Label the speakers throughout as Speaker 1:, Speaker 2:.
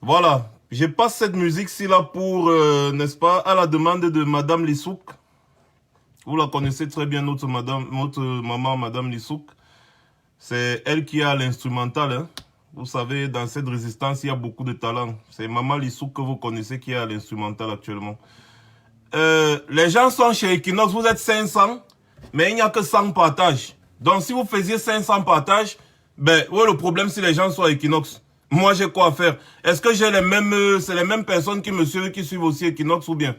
Speaker 1: Voilà. Je passe cette musique-ci là pour, n'est-ce pas, à la demande de Madame Lissouk. Vous la connaissez très bien, notre maman, Madame Lissouk. C'est elle qui a l'instrumental. Hein. Vous savez, dans cette résistance, il y a beaucoup de talent. C'est Maman Lissouk que vous connaissez qui a l'instrumental actuellement. Les gens sont chez Equinox, vous êtes 500, mais il n'y a que 100 partages. Donc si vous faisiez 500 partages, ben, ouais, le problème si les gens sont à Equinox. Moi, j'ai quoi à faire? Est-ce que j'ai les mêmes, c'est les mêmes personnes qui me suivent, qui suivent aussi Equinox ou bien?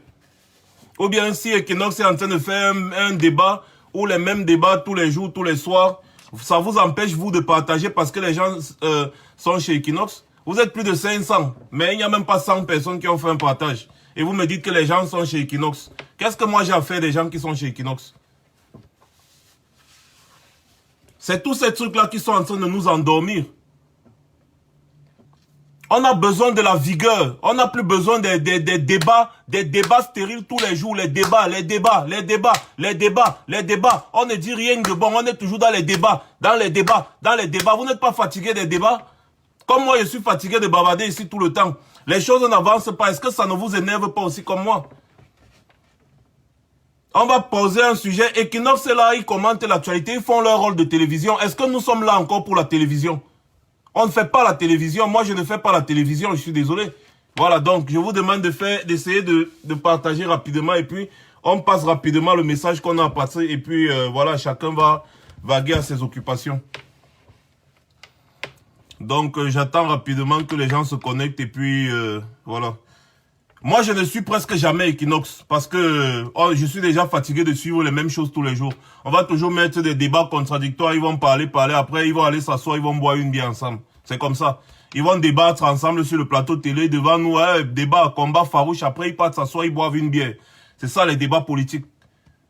Speaker 1: Ou bien si Equinox est en train de faire un débat, ou les mêmes débats tous les jours, tous les soirs, ça vous empêche, vous, de partager parce que les gens sont chez Equinox. Vous êtes plus de 500, mais il n'y a même pas 100 personnes qui ont fait un partage. Et vous me dites que les gens sont chez Equinox. Qu'est-ce que moi j'ai à faire des gens qui sont chez Equinox? C'est tous ces trucs-là qui sont en train de nous endormir. On a besoin de la vigueur. On n'a plus besoin des débats stériles tous les jours. Les débats. On ne dit rien de bon. On est toujours dans les débats. Vous n'êtes pas fatigué des débats? Comme moi, je suis fatigué de bavarder ici tout le temps. Les choses n'avancent pas. Est-ce que ça ne vous énerve pas aussi comme moi? On va poser un sujet. Equinox est là, ils commentent l'actualité. Ils font leur rôle de télévision. Est-ce que nous sommes là encore pour la télévision? On ne fait pas la télévision. Moi, je ne fais pas la télévision. Je suis désolé. Voilà, donc, je vous demande d'essayer de partager rapidement. Et puis, on passe rapidement le message qu'on a à passer. Et puis, voilà, chacun va vaguer à ses occupations. Donc, j'attends rapidement que les gens se connectent. Et puis, voilà. Moi, je ne suis presque jamais Equinox. Parce que je suis déjà fatigué de suivre les mêmes choses tous les jours. On va toujours mettre des débats contradictoires. Ils vont parler. Après, ils vont aller s'asseoir. Ils vont boire une bière ensemble. C'est comme ça. Ils vont débattre ensemble sur le plateau télé. Devant nous, débat, combat farouche. Après, ils partent s'asseoir. Ils boivent une bière. C'est ça, les débats politiques.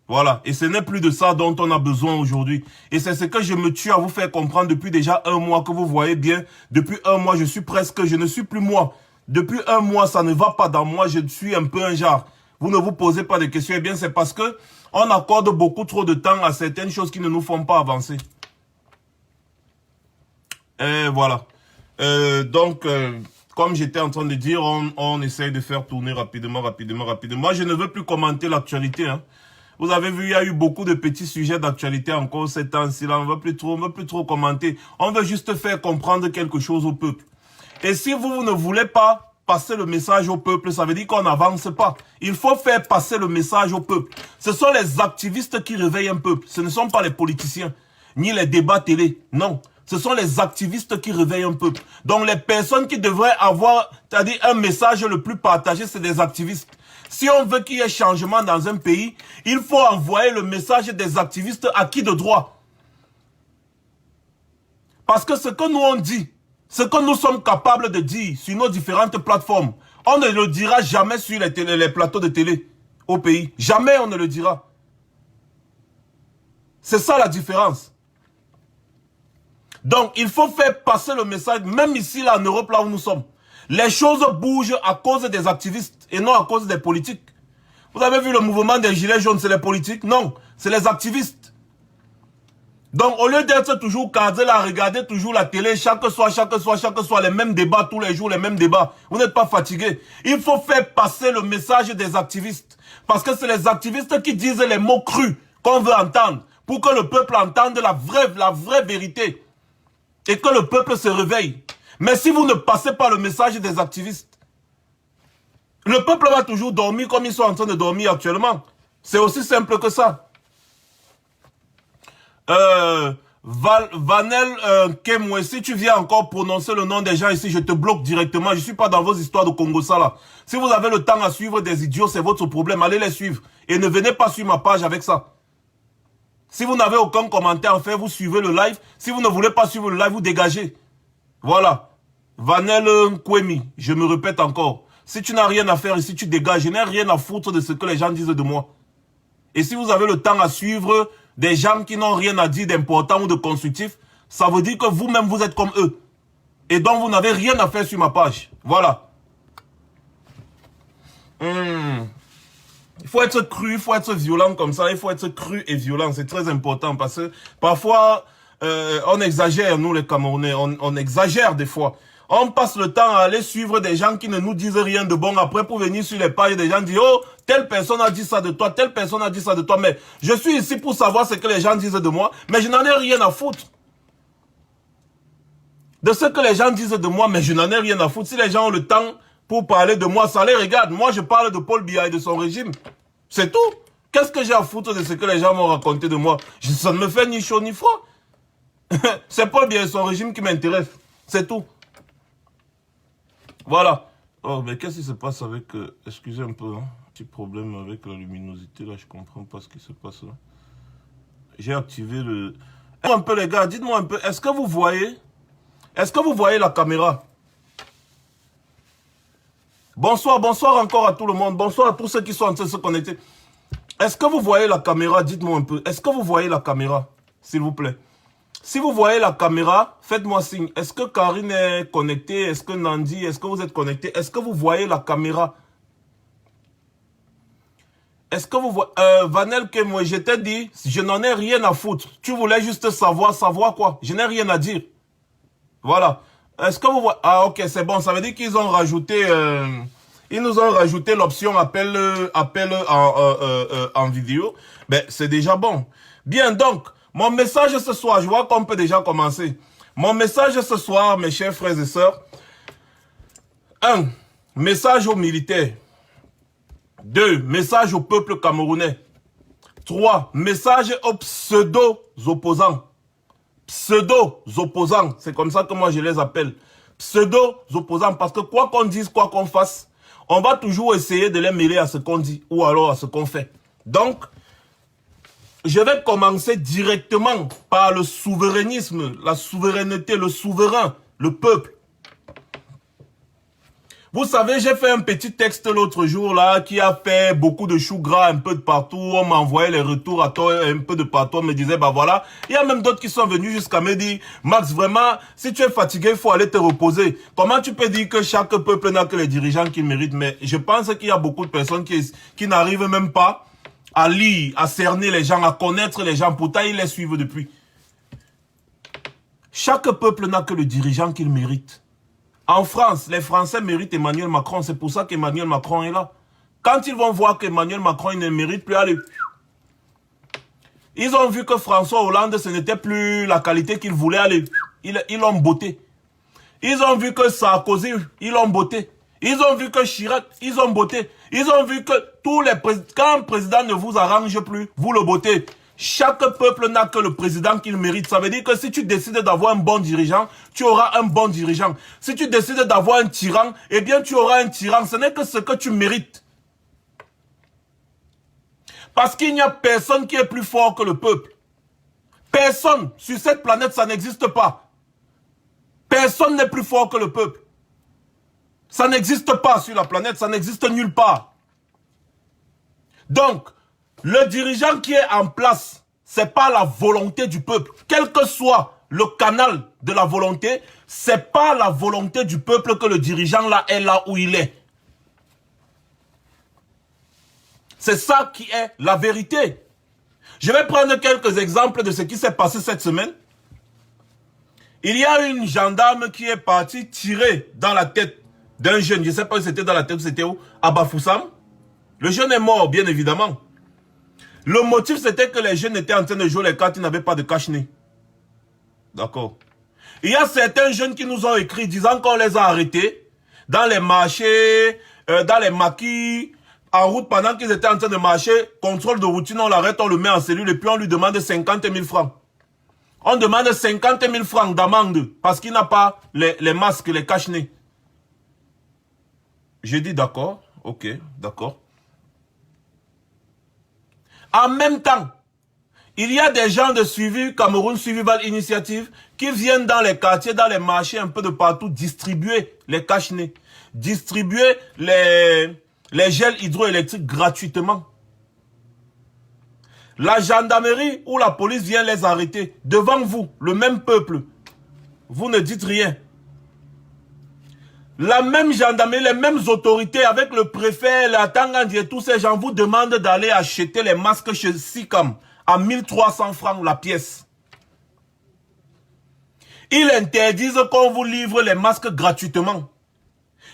Speaker 1: Voilà. Et ce n'est plus de ça dont on a besoin aujourd'hui. Et c'est ce que je me tue à vous faire comprendre depuis déjà un mois, que vous voyez bien. Depuis un mois, je ne suis plus moi. Depuis un mois, ça ne va pas dans moi. Je suis un peu un genre. Vous ne vous posez pas de questions. Eh bien, c'est parce que on accorde beaucoup trop de temps à certaines choses qui ne nous font pas avancer. Et voilà. Donc, comme j'étais en train de dire, on essaye de faire tourner rapidement. Moi, je ne veux plus commenter l'actualité. Hein. Vous avez vu, il y a eu beaucoup de petits sujets d'actualité encore ces temps-ci. On ne veut plus trop commenter. On veut juste faire comprendre quelque chose au peuple. Et si vous ne voulez pas passer le message au peuple, ça veut dire qu'on n'avance pas. Il faut faire passer le message au peuple. Ce sont les activistes qui réveillent un peuple. Ce ne sont pas les politiciens, ni les débats télé. Non. Ce sont les activistes qui réveillent un peuple. Donc les personnes qui devraient avoir, c'est-à-dire un message le plus partagé, c'est des activistes. Si on veut qu'il y ait changement dans un pays, il faut envoyer le message des activistes à qui de droit. Parce que ce que nous on dit, ce que nous sommes capables de dire sur nos différentes plateformes, on ne le dira jamais sur les plateaux de télé au pays. Jamais on ne le dira. C'est ça la différence. Donc, il faut faire passer le message, même ici, là, en Europe, là où nous sommes. Les choses bougent à cause des activistes et non à cause des politiques. Vous avez vu le mouvement des gilets jaunes, c'est les politiques? Non, c'est les activistes. Donc, au lieu d'être toujours cadré là, regarder toujours la télé, chaque soir, les mêmes débats, tous les jours, les mêmes débats. Vous n'êtes pas fatigué. Il faut faire passer le message des activistes. Parce que c'est les activistes qui disent les mots crus qu'on veut entendre. Pour que le peuple entende la vraie vérité. Et que le peuple se réveille. Mais si vous ne passez pas le message des activistes, le peuple va toujours dormir comme ils sont en train de dormir actuellement. C'est aussi simple que ça. Vanel Kemwe, si tu viens encore prononcer le nom des gens ici, je te bloque directement. Je ne suis pas dans vos histoires de Congo ça là. Si vous avez le temps à suivre des idiots, c'est votre problème. Allez les suivre. Et ne venez pas sur ma page avec ça. Si vous n'avez aucun commentaire à faire, vous suivez le live. Si vous ne voulez pas suivre le live, vous dégagez. Voilà. Vanel Kwemi, je me répète encore. Si tu n'as rien à faire ici, tu dégages. Je n'ai rien à foutre de ce que les gens disent de moi. Et si vous avez le temps à suivre des gens qui n'ont rien à dire d'important ou de constructif, ça veut dire que vous-même, vous êtes comme eux. Et donc, vous n'avez rien à faire sur ma page. Voilà. Il faut être cru, il faut être violent comme ça. Il faut être cru et violent. C'est très important parce que parfois, on exagère, nous les Camerounais. On exagère des fois. On passe le temps à aller suivre des gens qui ne nous disent rien de bon après pour venir sur les pages des gens dire oh, telle personne a dit ça de toi, telle personne a dit ça de toi. Mais je suis ici pour savoir ce que les gens disent de moi, mais je n'en ai rien à foutre. De ce que les gens disent de moi, mais je n'en ai rien à foutre. Si les gens ont le temps pour parler de moi, ça les regarde. Moi, je parle de Paul Biya et de son régime. C'est tout. Qu'est-ce que j'ai à foutre de ce que les gens m'ont raconté de moi? Ça ne me fait ni chaud ni froid. C'est Paul Biya et son régime qui m'intéresse. C'est tout. Voilà. Oh, mais qu'est-ce qui se passe avec... excusez un peu, hein, petit problème avec la luminosité, là, je comprends pas ce qui se passe là. J'ai activé le... Dites-moi un peu, les gars, dites-moi un peu, est-ce que vous voyez la caméra? Bonsoir, bonsoir encore à tout le monde, bonsoir à tous ceux qui sont en train de se connecter. Est-ce que vous voyez la caméra? Dites-moi un peu, est-ce que vous voyez la caméra, s'il vous plaît? Si vous voyez la caméra, faites-moi signe. Est-ce que Karine est connectée? Est-ce que Nandi, est-ce que vous êtes connecté? Est-ce que vous voyez la caméra? Est-ce que vous voyez... Vanel, que moi, je t'ai dit, je n'en ai rien à foutre. Tu voulais juste savoir quoi? Je n'ai rien à dire. Voilà. Est-ce que vous voyez... Ah, ok, c'est bon. Ça veut dire qu'ils ont rajouté... ils nous ont rajouté l'option appel en vidéo. Ben, c'est déjà bon. Bien, donc... Mon message ce soir, je vois qu'on peut déjà commencer. Mon message ce soir, mes chers frères et sœurs. 1. Message aux militaires. 2. Message au peuple camerounais. 3. Message aux pseudo-opposants. Pseudo-opposants, c'est comme ça que moi je les appelle. Pseudo-opposants, parce que quoi qu'on dise, quoi qu'on fasse, on va toujours essayer de les mêler à ce qu'on dit ou alors à ce qu'on fait. Donc, je vais commencer directement par le souverainisme, la souveraineté, le souverain, le peuple. Vous savez, j'ai fait un petit texte l'autre jour là qui a fait beaucoup de choux gras un peu de partout. On m'a envoyé les retours à toi un peu de partout. On me disait, bah voilà. Il y a même d'autres qui sont venus jusqu'à me dire, Max, vraiment, si tu es fatigué, il faut aller te reposer. Comment tu peux dire que chaque peuple n'a que les dirigeants qu'il mérite? Mais je pense qu'il y a beaucoup de personnes qui n'arrivent même pas à lire, à cerner les gens, à connaître les gens. Pourtant, ils les suivent depuis. Chaque peuple n'a que le dirigeant qu'il mérite. En France, les Français méritent Emmanuel Macron. C'est pour ça qu'Emmanuel Macron est là. Quand ils vont voir qu'Emmanuel Macron il ne mérite plus, allez. Ils ont vu que François Hollande, ce n'était plus la qualité qu'ils voulaient, aller. Ils l'ont botté. Ils ont vu que Sarkozy, ils l'ont botté. Ils ont vu que Chirac, ils ont botté. Ils ont vu que tous les présidents, quand un président ne vous arrange plus, vous le bottez. Chaque peuple n'a que le président qu'il mérite. Ça veut dire que si tu décides d'avoir un bon dirigeant, tu auras un bon dirigeant. Si tu décides d'avoir un tyran, eh bien tu auras un tyran. Ce n'est que ce que tu mérites. Parce qu'il n'y a personne qui est plus fort que le peuple. Personne sur cette planète, ça n'existe pas. Personne n'est plus fort que le peuple. Ça n'existe pas sur la planète, ça n'existe nulle part. Donc, le dirigeant qui est en place, c'est pas la volonté du peuple. Quel que soit le canal de la volonté, c'est pas la volonté du peuple que le dirigeant là est là où il est. C'est ça qui est la vérité. Je vais prendre quelques exemples de ce qui s'est passé cette semaine. Il y a une gendarme qui est partie tirer dans la tête d'un jeune. Je ne sais pas si c'était dans la tête ou c'était où. À Bafoussam. Le jeune est mort, bien évidemment. Le motif, c'était que les jeunes étaient en train de jouer les cartes, ils n'avaient pas de cache-nez. D'accord. Il y a certains jeunes qui nous ont écrit disant qu'on les a arrêtés dans les marchés, dans les maquis, en route pendant qu'ils étaient en train de marcher. Contrôle de routine, on l'arrête, on le met en cellule et puis on lui demande 50 000 francs. On demande 50 000 francs d'amende parce qu'il n'a pas les masques, les cache-nez. J'ai dit d'accord, ok, d'accord. En même temps, il y a des gens de suivi, Cameroun Suivival Initiative, qui viennent dans les quartiers, dans les marchés, un peu de partout, distribuer les cache-nez, distribuer les gels hydroélectriques gratuitement. La gendarmerie ou la police vient les arrêter devant vous, le même peuple. Vous ne dites rien. La même gendarmerie, les mêmes autorités avec le préfet, la Tangandi et tous ces gens vous demandent d'aller acheter les masques chez Sicam à 1300 francs la pièce. Ils interdisent qu'on vous livre les masques gratuitement.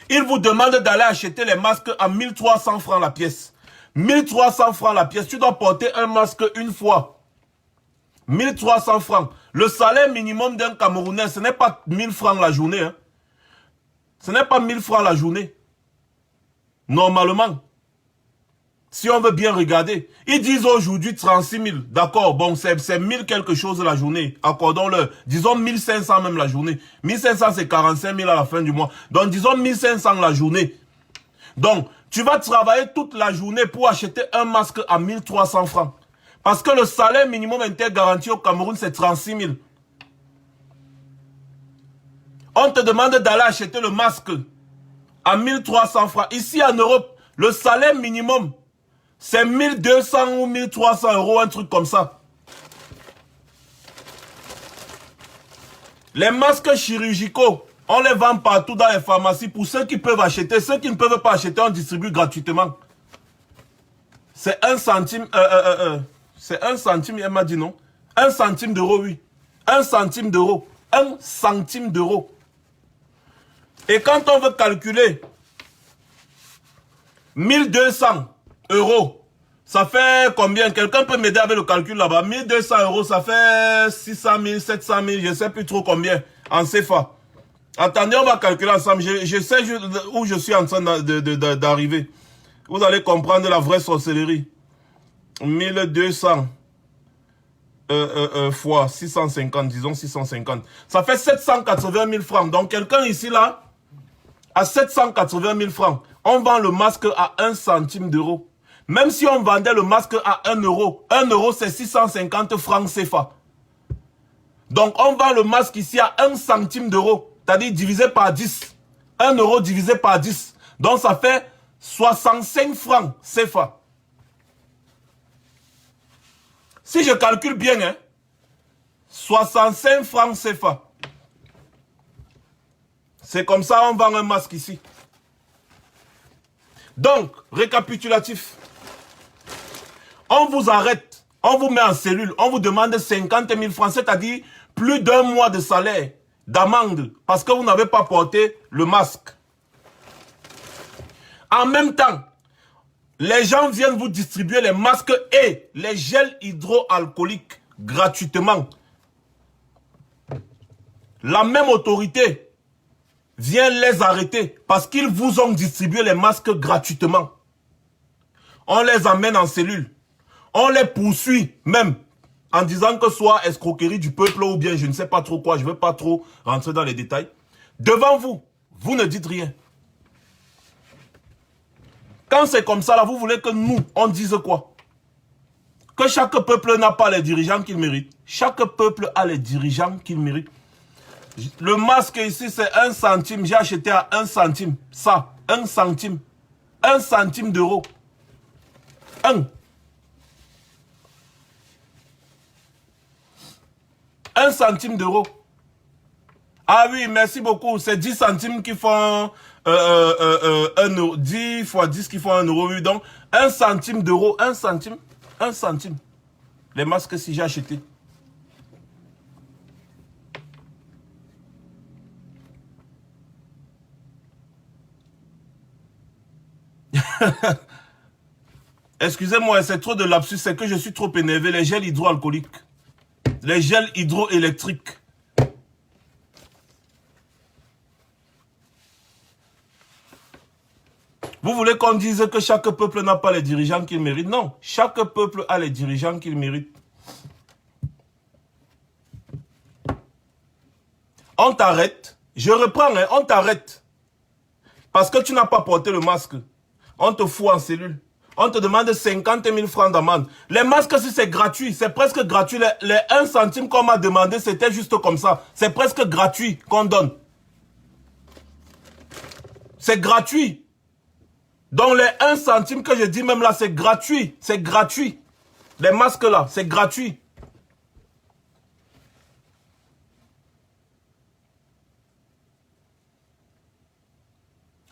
Speaker 1: Ils vous demandent d'aller acheter les masques à 1300 francs la pièce. 1300 francs la pièce. Tu dois porter un masque une fois. 1300 francs. Le salaire minimum d'un Camerounais, ce n'est pas 1000 francs la journée. Hein. Ce n'est pas 1000 francs la journée. Normalement. Si on veut bien regarder. Ils disent aujourd'hui 36 000. D'accord, bon, c'est 1000 quelque chose la journée. Accordons-le. Disons 1500 même la journée. 1500 c'est 45 000 à la fin du mois. Donc disons 1500 la journée. Donc, tu vas travailler toute la journée pour acheter un masque à 1300 francs. Parce que le salaire minimum intergaranti au Cameroun, c'est 36 000. On te demande d'aller acheter le masque à 1300 francs. Ici en Europe, le salaire minimum, c'est 1200 ou 1300 euros, un truc comme ça. Les masques chirurgicaux, on les vend partout dans les pharmacies pour ceux qui peuvent acheter. Ceux qui ne peuvent pas acheter, on distribue gratuitement. C'est 1 centime. C'est 1 centime, elle m'a dit non. 1 centime d'euro, oui. 1 centime d'euro. 1 centime d'euro. Et quand on veut calculer 1200 euros, ça fait combien? Quelqu'un peut m'aider avec le calcul là-bas. 1200 euros, ça fait 600 000, 700 000, je ne sais plus trop combien en CFA. Attendez, on va calculer ensemble. Je sais où je suis en train d'arriver. Vous allez comprendre la vraie sorcellerie. 1200 fois 650, disons 650. Ça fait 780 000 francs. Donc quelqu'un ici là, à 780 000 francs, on vend le masque à 1 centime d'euro. Même si on vendait le masque à 1 euro, 1 euro c'est 650 francs CFA. Donc on vend le masque ici à 1 centime d'euro, c'est-à-dire divisé par 10. 1 euro divisé par 10. Donc ça fait 65 francs CFA. Si je calcule bien, hein, 65 francs CFA. C'est comme ça on vend un masque ici. Donc, récapitulatif. On vous arrête, on vous met en cellule, on vous demande 50 000 francs, c'est-à-dire plus d'1 mois de salaire d'amende parce que vous n'avez pas porté le masque. En même temps, les gens viennent vous distribuer les masques et les gels hydroalcooliques gratuitement. La même autorité vient les arrêter parce qu'ils vous ont distribué les masques gratuitement. On les amène en cellule. On les poursuit même en disant que soit escroquerie du peuple ou bien je ne sais pas trop quoi. Je ne veux pas trop rentrer dans les détails. Devant vous, vous ne dites rien. Quand c'est comme ça, là, vous voulez que nous, on dise quoi? Que chaque peuple n'a pas les dirigeants qu'il mérite. Chaque peuple a les dirigeants qu'il mérite. Le masque ici, c'est 1 centime. J'ai acheté à 1 centime. Ça, 1 centime. 1 centime d'euro. 1 centime d'euro. Ah oui, merci beaucoup. C'est 10 centimes qui font 1 euro. 10 fois 10 qui font 1 euro. Oui, donc 1 centime d'euro. 1 centime. 1 centime. Les masques si j'ai acheté. Excusez-moi, c'est trop de lapsus. C'est que je suis trop énervé. Les gels hydroalcooliques. Les gels hydroélectriques. Vous voulez qu'on dise que chaque peuple n'a pas les dirigeants qu'il mérite? Non, chaque peuple a les dirigeants qu'il mérite. On t'arrête. Je reprends, hein, on t'arrête. Parce que tu n'as pas porté le masque. On te fout en cellule. On te demande 50 000 francs d'amende. Les masques, si c'est gratuit, c'est presque gratuit. Les 1 centime qu'on m'a demandé, c'était juste comme ça. C'est presque gratuit qu'on donne. C'est gratuit. Donc les 1 centime que je dis même là, c'est gratuit. C'est gratuit. Les masques là, c'est gratuit.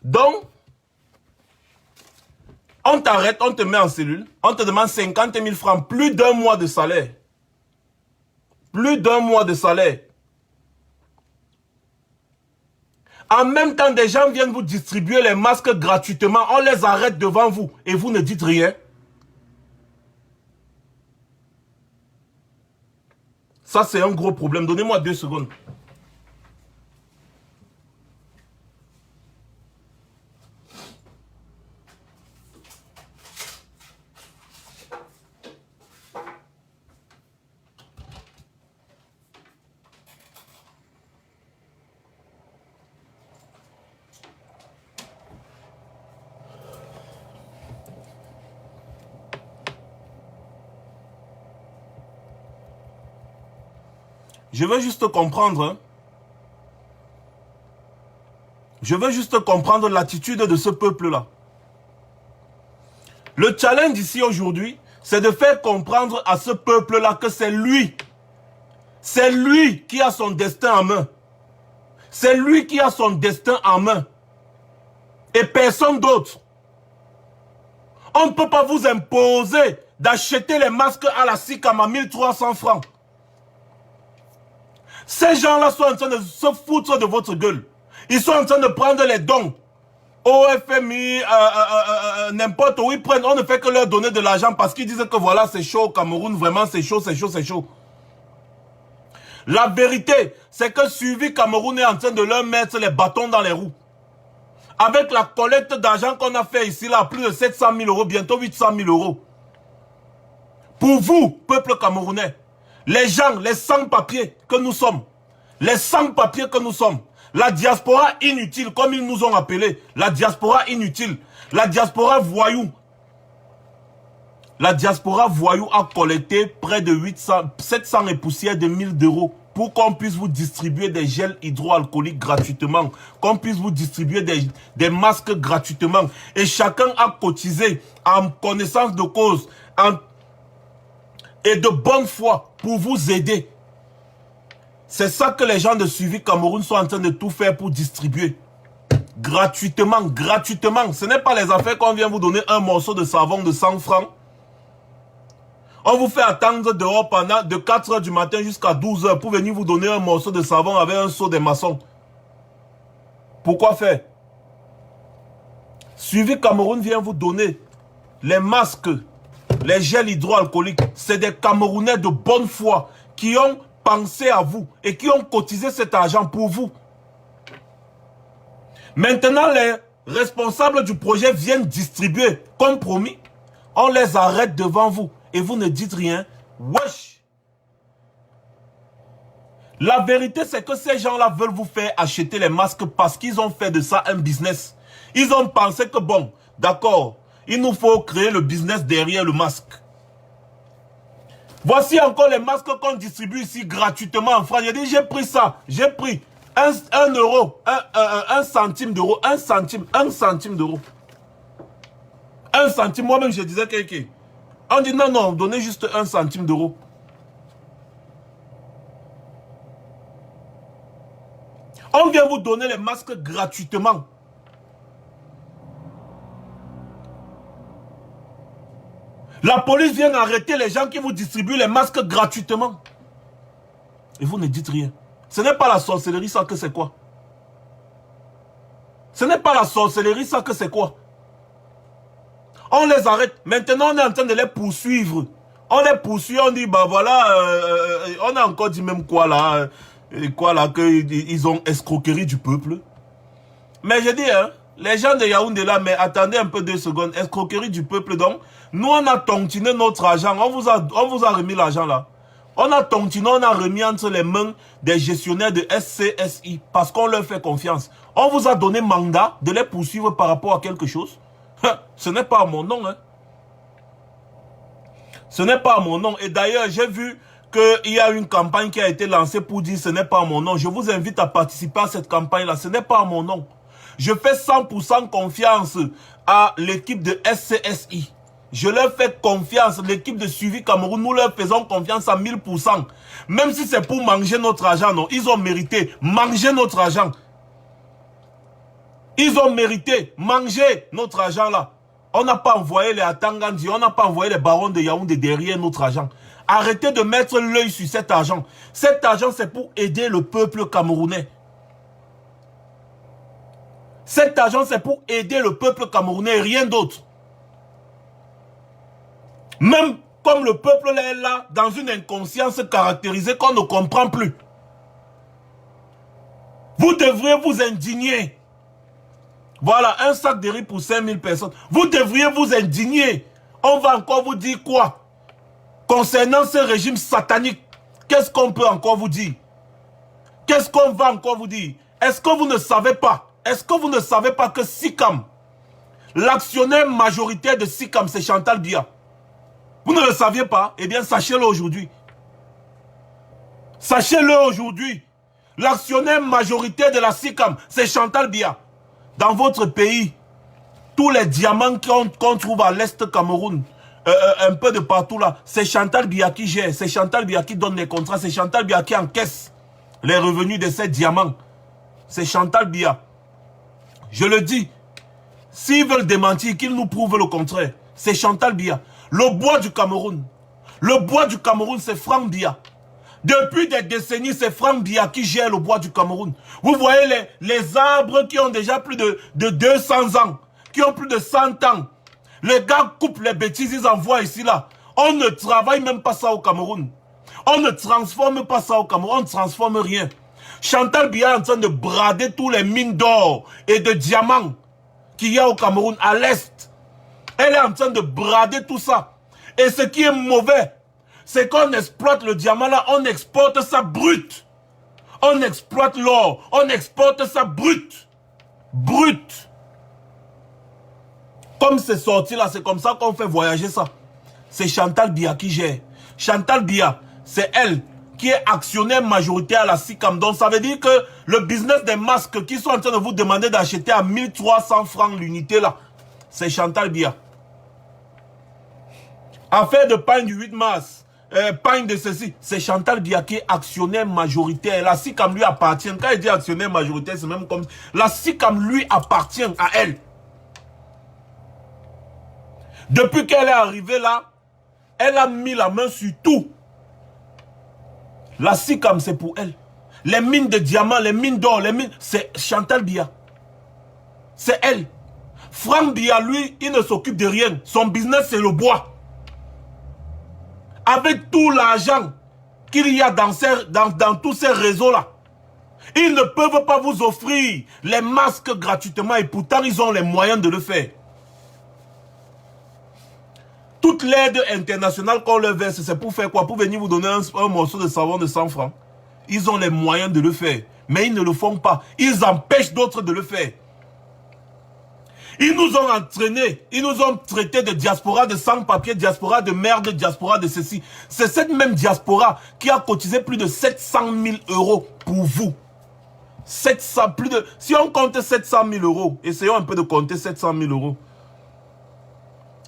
Speaker 1: Donc, on t'arrête, on te met en cellule, on te demande 50 000 francs, plus d'1 mois de salaire. Plus d'1 mois de salaire. En même temps, des gens viennent vous distribuer les masques gratuitement. On les arrête devant vous et vous ne dites rien. Ça, c'est un gros problème. Donnez-moi 2 secondes. Je veux juste comprendre. Hein. Je veux juste comprendre l'attitude de ce peuple-là. Le challenge ici aujourd'hui, c'est de faire comprendre à ce peuple-là que c'est lui. C'est lui qui a son destin en main. C'est lui qui a son destin en main. Et personne d'autre. On ne peut pas vous imposer d'acheter les masques à la SICAM à 1300 francs. Ces gens-là sont en train de se foutre de votre gueule. Ils sont en train de prendre les dons. Au FMI, n'importe où ils prennent. On ne fait que leur donner de l'argent parce qu'ils disent que voilà, c'est chaud au Cameroun. Vraiment, c'est chaud, c'est chaud, c'est chaud. La vérité, c'est que Suivi Cameroun est en train de leur mettre les bâtons dans les roues. Avec la collecte d'argent qu'on a fait ici, là, plus de 700 000 euros, bientôt 800 000 euros. Pour vous, peuple camerounais, les gens, les sans-papiers que nous sommes, les sans-papiers que nous sommes, la diaspora inutile, comme ils nous ont appelés, la diaspora inutile, la diaspora voyou. La diaspora voyou a collecté près de 700 et poussières de 1000 € pour qu'on puisse vous distribuer des gels hydroalcooliques gratuitement, qu'on puisse vous distribuer des masques gratuitement. Et chacun a cotisé en connaissance de cause et de bonne foi pour vous aider. C'est ça que les gens de Suivi Cameroun sont en train de tout faire pour distribuer. Gratuitement, gratuitement. Ce n'est pas les affaires qu'on vient vous donner un morceau de savon de 100 francs. On vous fait attendre dehors pendant de 4 h du matin jusqu'à 12 h pour venir vous donner un morceau de savon avec un seau des maçons. Pourquoi faire? Suivi Cameroun vient vous donner les masques, les gels hydroalcooliques. C'est des Camerounais de bonne foi qui ont pensé à vous et qui ont cotisé cet argent pour vous. Maintenant, les responsables du projet viennent distribuer, comme promis. On les arrête devant vous et vous ne dites rien. Wesh! La vérité, c'est que ces gens-là veulent vous faire acheter les masques parce qu'ils ont fait de ça un business. Ils ont pensé que bon, d'accord, il nous faut créer le business derrière le masque. Voici encore les masques qu'on distribue ici gratuitement en France. J'ai dit, j'ai pris ça, j'ai pris 1 euro, 1 centime d'euro, 1 centime d'euro. 1 centime, moi-même je disais que... On dit non, non, donnez juste 1 centime d'euro. On vient vous donner les masques gratuitement. La police vient arrêter les gens qui vous distribuent les masques gratuitement. Et vous ne dites rien. Ce n'est pas la sorcellerie, ça que c'est quoi? Ce n'est pas la sorcellerie, ça que c'est quoi? On les arrête. Maintenant, on est en train de les poursuivre. On les poursuit, on dit, bah voilà, on a encore dit même quoi là, qu'ils ont escroquerie du peuple. Mais je dis, hein, les gens de Yaoundé là, mais attendez un peu 2 secondes, escroquerie du peuple donc. Nous, on a tontiné notre argent, on vous a remis l'argent là. On a tontiné, on a remis entre les mains des gestionnaires de SCSI parce qu'on leur fait confiance. On vous a donné mandat de les poursuivre par rapport à quelque chose. Ce n'est pas à mon nom. Hein. Ce n'est pas à mon nom. Et d'ailleurs, j'ai vu qu'il y a une campagne qui a été lancée pour dire ce n'est pas à mon nom. Je vous invite à participer à cette campagne-là. Ce n'est pas à mon nom. Je fais 100% confiance à l'équipe de SCSI. Je leur fais confiance. L'équipe de Suivi Cameroun, nous leur faisons confiance à 1000%. Même si c'est pour manger notre argent, non. Ils ont mérité manger notre argent. Ils ont mérité manger notre argent là. On n'a pas envoyé les Atangandi, on n'a pas envoyé les barons de Yaoundé derrière notre argent. Arrêtez de mettre l'œil sur cet argent. Cet argent, c'est pour aider le peuple camerounais. Cet argent, c'est pour aider le peuple camerounais et rien d'autre. Même comme le peuple est là, dans une inconscience caractérisée qu'on ne comprend plus. Vous devriez vous indigner. Voilà, un sac de riz pour 5000 personnes. Vous devriez vous indigner. On va encore vous dire quoi? Concernant ce régime satanique, qu'est-ce qu'on peut encore vous dire? Qu'est-ce qu'on va encore vous dire? Est-ce que vous ne savez pas? Est-ce que vous ne savez pas que SICAM, l'actionnaire majoritaire de SICAM, c'est Chantal Biya? Vous ne le saviez pas? Eh bien, sachez-le aujourd'hui. Sachez-le aujourd'hui. L'actionnaire majoritaire de la SICAM, c'est Chantal Biya. Dans votre pays, tous les diamants qu'on trouve à l'Est Cameroun, un peu de partout là, c'est Chantal Biya qui gère, c'est Chantal Biya qui donne les contrats, c'est Chantal Biya qui encaisse les revenus de ces diamants. C'est Chantal Biya. Je le dis, s'ils veulent démentir, qu'ils nous prouvent le contraire. C'est Chantal Biya. Le bois du Cameroun. Le bois du Cameroun, c'est Franck Biya. Depuis des décennies, c'est Franck Biya qui gère le bois du Cameroun. Vous voyez les arbres qui ont déjà plus de 200 ans, qui ont plus de 100 ans. Les gars coupent les bêtises, ils envoient ici là. On ne travaille même pas ça au Cameroun. On ne transforme pas ça au Cameroun, on ne transforme rien. Chantal Biya est en train de brader tous les mines d'or et de diamants qu'il y a au Cameroun, à l'Est. Elle est en train de brader tout ça. Et ce qui est mauvais, c'est qu'on exploite le diamant là, on exporte ça brut. On exploite l'or, on exporte ça brut. Brut. Comme c'est sorti là, c'est comme ça qu'on fait voyager ça. C'est Chantal Biya qui gère. Chantal Biya, c'est elle qui est actionnaire majoritaire à la SICAM. Donc ça veut dire que le business des masques qui sont en train de vous demander d'acheter à 1300 francs l'unité là, c'est Chantal Biya. Affaire de pain du 8 mars, pain de ceci, c'est Chantal Biya qui est actionnaire majoritaire. La SICAM lui appartient. Quand il dit actionnaire majoritaire, c'est même comme... La SICAM lui appartient à elle. Depuis qu'elle est arrivée là, elle a mis la main sur tout. La SICAM, c'est pour elle. Les mines de diamants, les mines d'or, les mines... C'est Chantal Biya. C'est elle. Franck Biya, lui, il ne s'occupe de rien. Son business, c'est le bois. Avec tout l'argent qu'il y a dans tous ces réseaux-là, ils ne peuvent pas vous offrir les masques gratuitement et pourtant ils ont les moyens de le faire. Toute l'aide internationale qu'on leur verse, c'est pour faire quoi? Pour venir vous donner un morceau de savon de 100 francs. Ils ont les moyens de le faire, mais ils ne le font pas. Ils empêchent d'autres de le faire. Ils nous ont entraînés, ils nous ont traités de diaspora de sans-papiers, diaspora de merde, diaspora de ceci. C'est cette même diaspora qui a cotisé plus de 700 000 € pour vous. 700, plus de... Si on compte 700 000 €, essayons un peu de compter 700 000 €.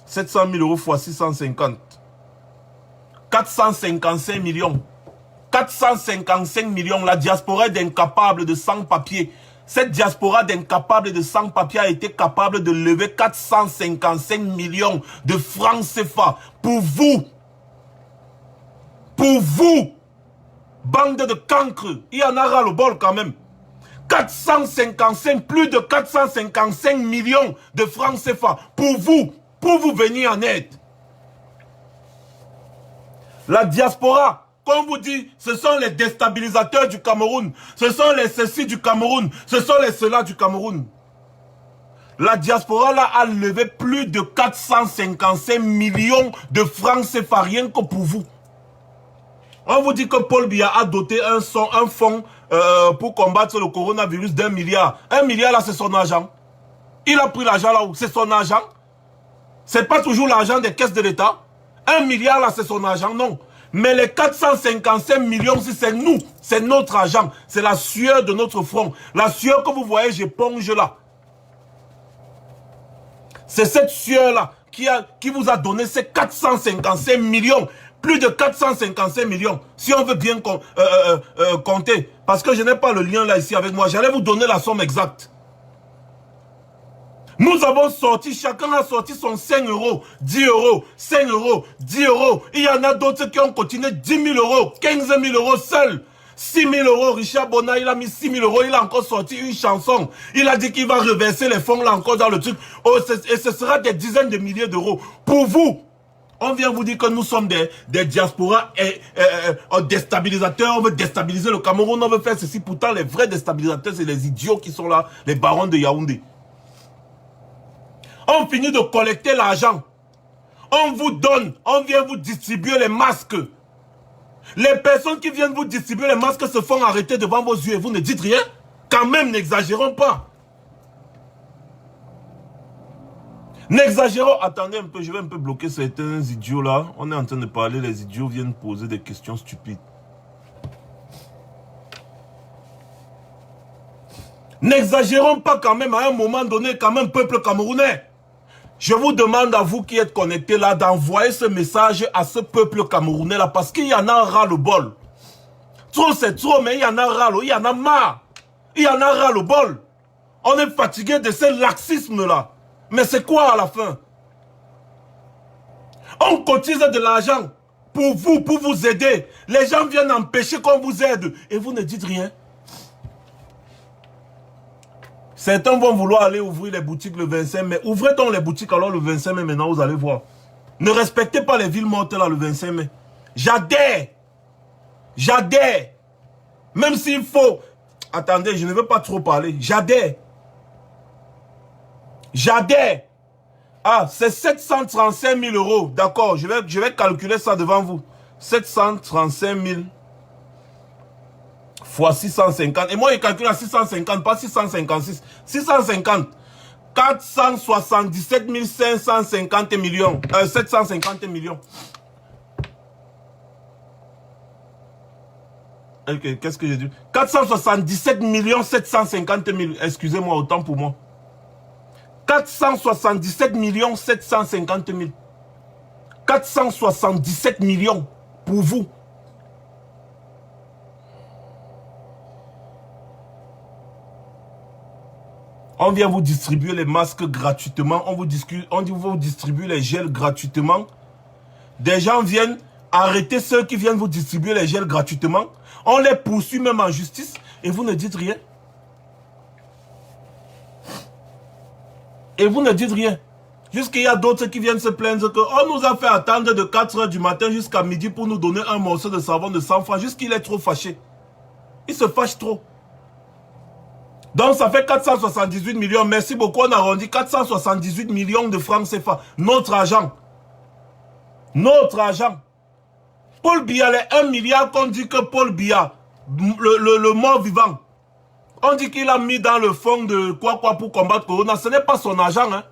Speaker 1: 700 000 € fois 650. 455 millions. 455 millions. La diaspora d'incapables de sans-papiers. Cette diaspora d'incapables de sans-papiers a été capable de lever 455 millions de francs CFA pour vous. Pour vous. Bande de cancres. Il y en a ras le bol quand même. 455, plus de 455 millions de francs CFA pour vous venir en aide. La diaspora, comme vous dit, ce sont les déstabilisateurs du Cameroun. Ce sont les ceci du Cameroun. Ce sont les cela du Cameroun. La diaspora là a levé plus de 455 millions de francs CFA rien que pour vous. On vous dit que Paul Biya a doté un fonds pour combattre le coronavirus d'1 milliard. 1 milliard là c'est son argent. Il a pris l'argent là où? C'est son argent. C'est pas toujours l'argent des caisses de l'État. 1 milliard là c'est son argent, non. Mais les 455 millions, si c'est nous, c'est notre argent. C'est la sueur de notre front. La sueur que vous voyez, j'éponge là. C'est cette sueur là qui vous a donné ces 455 millions. Plus de 455 millions. Si on veut bien compter. Parce que je n'ai pas le lien là ici avec moi. J'allais vous donner la somme exacte. Nous avons sorti, chacun a sorti son 5 €, 10 €, 5 €, 10 €. Il y en a d'autres qui ont continué 10 000 €, 15 000 € seuls. 6 000 euros, Richard Bona, il a mis 6 000 euros, il a encore sorti une chanson. Il a dit qu'il va reverser les fonds là encore dans le truc. Oh, et ce sera des dizaines de milliers d'euros. Pour vous, on vient vous dire que nous sommes des diasporas déstabilisateurs. On veut déstabiliser le Cameroun, on veut faire ceci. Pourtant, les vrais déstabilisateurs, c'est les idiots qui sont là, les barons de Yaoundé. On finit de collecter l'argent. On vous donne, on vient vous distribuer les masques. Les personnes qui viennent vous distribuer les masques se font arrêter devant vos yeux et vous ne dites rien. Quand même, n'exagérons pas. N'exagérons. Attendez un peu, je vais un peu bloquer certains idiots là. On est en train de parler, les idiots viennent poser des questions stupides. N'exagérons pas quand même à un moment donné, quand même, peuple camerounais. Je vous demande à vous qui êtes connectés là d'envoyer ce message à ce peuple camerounais là parce qu'il y en a ras-le-bol. Trop c'est trop, mais il y en a ras-le, il y en a marre. Il y en a ras-le-bol. On est fatigué de ce laxisme là. Mais c'est quoi à la fin? On cotise de l'argent pour vous aider. Les gens viennent empêcher qu'on vous aide et vous ne dites rien. Certains vont vouloir aller ouvrir les boutiques le 25 mai. Ouvrez donc les boutiques alors le 25 mai maintenant, vous allez voir. Ne respectez pas les villes mortes là le 25 mai. J'adhère. J'adhère. Même s'il faut... Attendez, je ne veux pas trop parler. J'adhère. J'adhère. Ah, c'est 735 000 euros. D'accord, je vais calculer ça devant vous. 735 000 fois 650. Et moi, je calcule à 650, pas 656. 650. 477 550 millions. 750 millions. Qu'est-ce que j'ai dit? 477 750 000. Excusez-moi, autant pour moi. 477 750 000. 477 millions pour vous. On vient vous distribuer les masques gratuitement. On vous distribue les gels gratuitement. Des gens viennent arrêter ceux qui viennent vous distribuer les gels gratuitement. On les poursuit même en justice et vous ne dites rien. Et vous ne dites rien. Jusqu'il y a d'autres qui viennent se plaindre qu'on nous a fait attendre de 4 h du matin jusqu'à midi pour nous donner un morceau de savon de 100 francs. Jusqu'il est trop fâché. Il se fâche trop. Donc ça fait 478 millions. Merci beaucoup, on arrondit 478 millions de francs CFA. Notre argent. Notre argent. Paul Biya, les 1 milliard qu'on dit que Paul Biya, le mort vivant, on dit qu'il a mis dans le fond de quoi pour combattre Corona. Ce n'est pas son argent. Hein.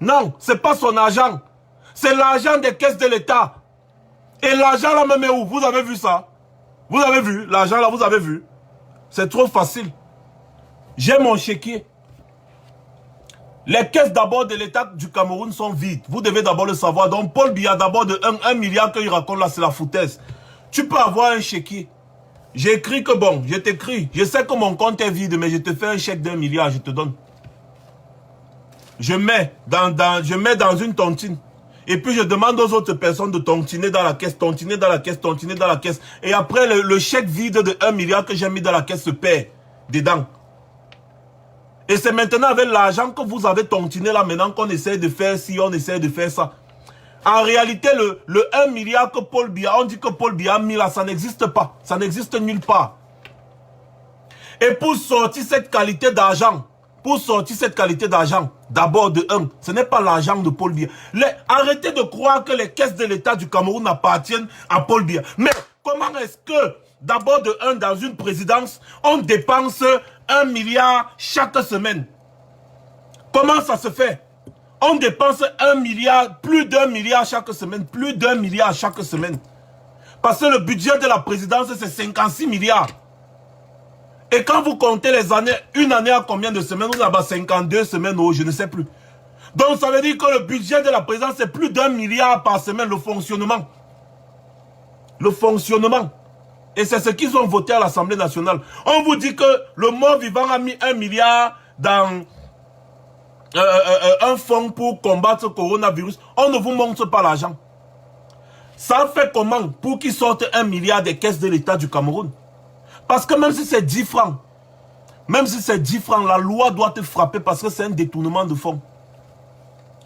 Speaker 1: Non, ce n'est pas son argent. C'est l'argent des caisses de l'État. Et l'argent là même est où? Vous avez vu ça? Vous avez vu? L'argent là, vous avez vu? C'est trop facile. J'ai mon chéquier. Les caisses d'abord de l'État du Cameroun sont vides. Vous devez d'abord le savoir. Donc Paul Biya d'abord de 1 milliard qu'il raconte là, c'est la foutaise. Tu peux avoir un chéquier. J'ai écrit que bon, je t'écris. Je sais que mon compte est vide, mais je te fais un chèque d'1 milliard, je te donne. Je mets dans une tontine. Et puis je demande aux autres personnes de tontiner dans la caisse, tontiner dans la caisse, tontiner dans la caisse. Et après le chèque vide de 1 milliard que j'ai mis dans la caisse se perd dedans. Et c'est maintenant avec l'argent que vous avez tontiné là maintenant qu'on essaie de faire ci, on essaie de faire ça. En réalité, le 1 milliard que Paul Biya, on dit que Paul Biya a mis là, ça n'existe pas. Ça n'existe nulle part. Et pour sortir cette qualité d'argent, d'abord de 1, ce n'est pas l'argent de Paul Biya. Arrêtez de croire que les caisses de l'État du Cameroun appartiennent à Paul Biya. Mais comment est-ce que, d'abord de 1, dans une présidence, on dépense 1 milliard chaque semaine? Comment ça se fait? On dépense 1 milliard, plus d'1 milliard chaque semaine, plus d'1 milliard chaque semaine. Parce que le budget de la présidence, c'est 56 milliards. Et quand vous comptez les années, une année à combien de semaines? Vous avez 52 semaines ou je ne sais plus. Donc ça veut dire que le budget de la présidence, c'est plus d'1 milliard par semaine, le fonctionnement. Le fonctionnement. Et c'est ce qu'ils ont voté à l'Assemblée nationale. On vous dit que le mort vivant a mis 1 milliard dans un fonds pour combattre le coronavirus. On ne vous montre pas l'argent. Ça fait comment pour qu'ils sortent 1 milliard des caisses de l'État du Cameroun? Parce que même si c'est 10 francs, même si c'est 10 francs, la loi doit te frapper parce que c'est un détournement de fonds.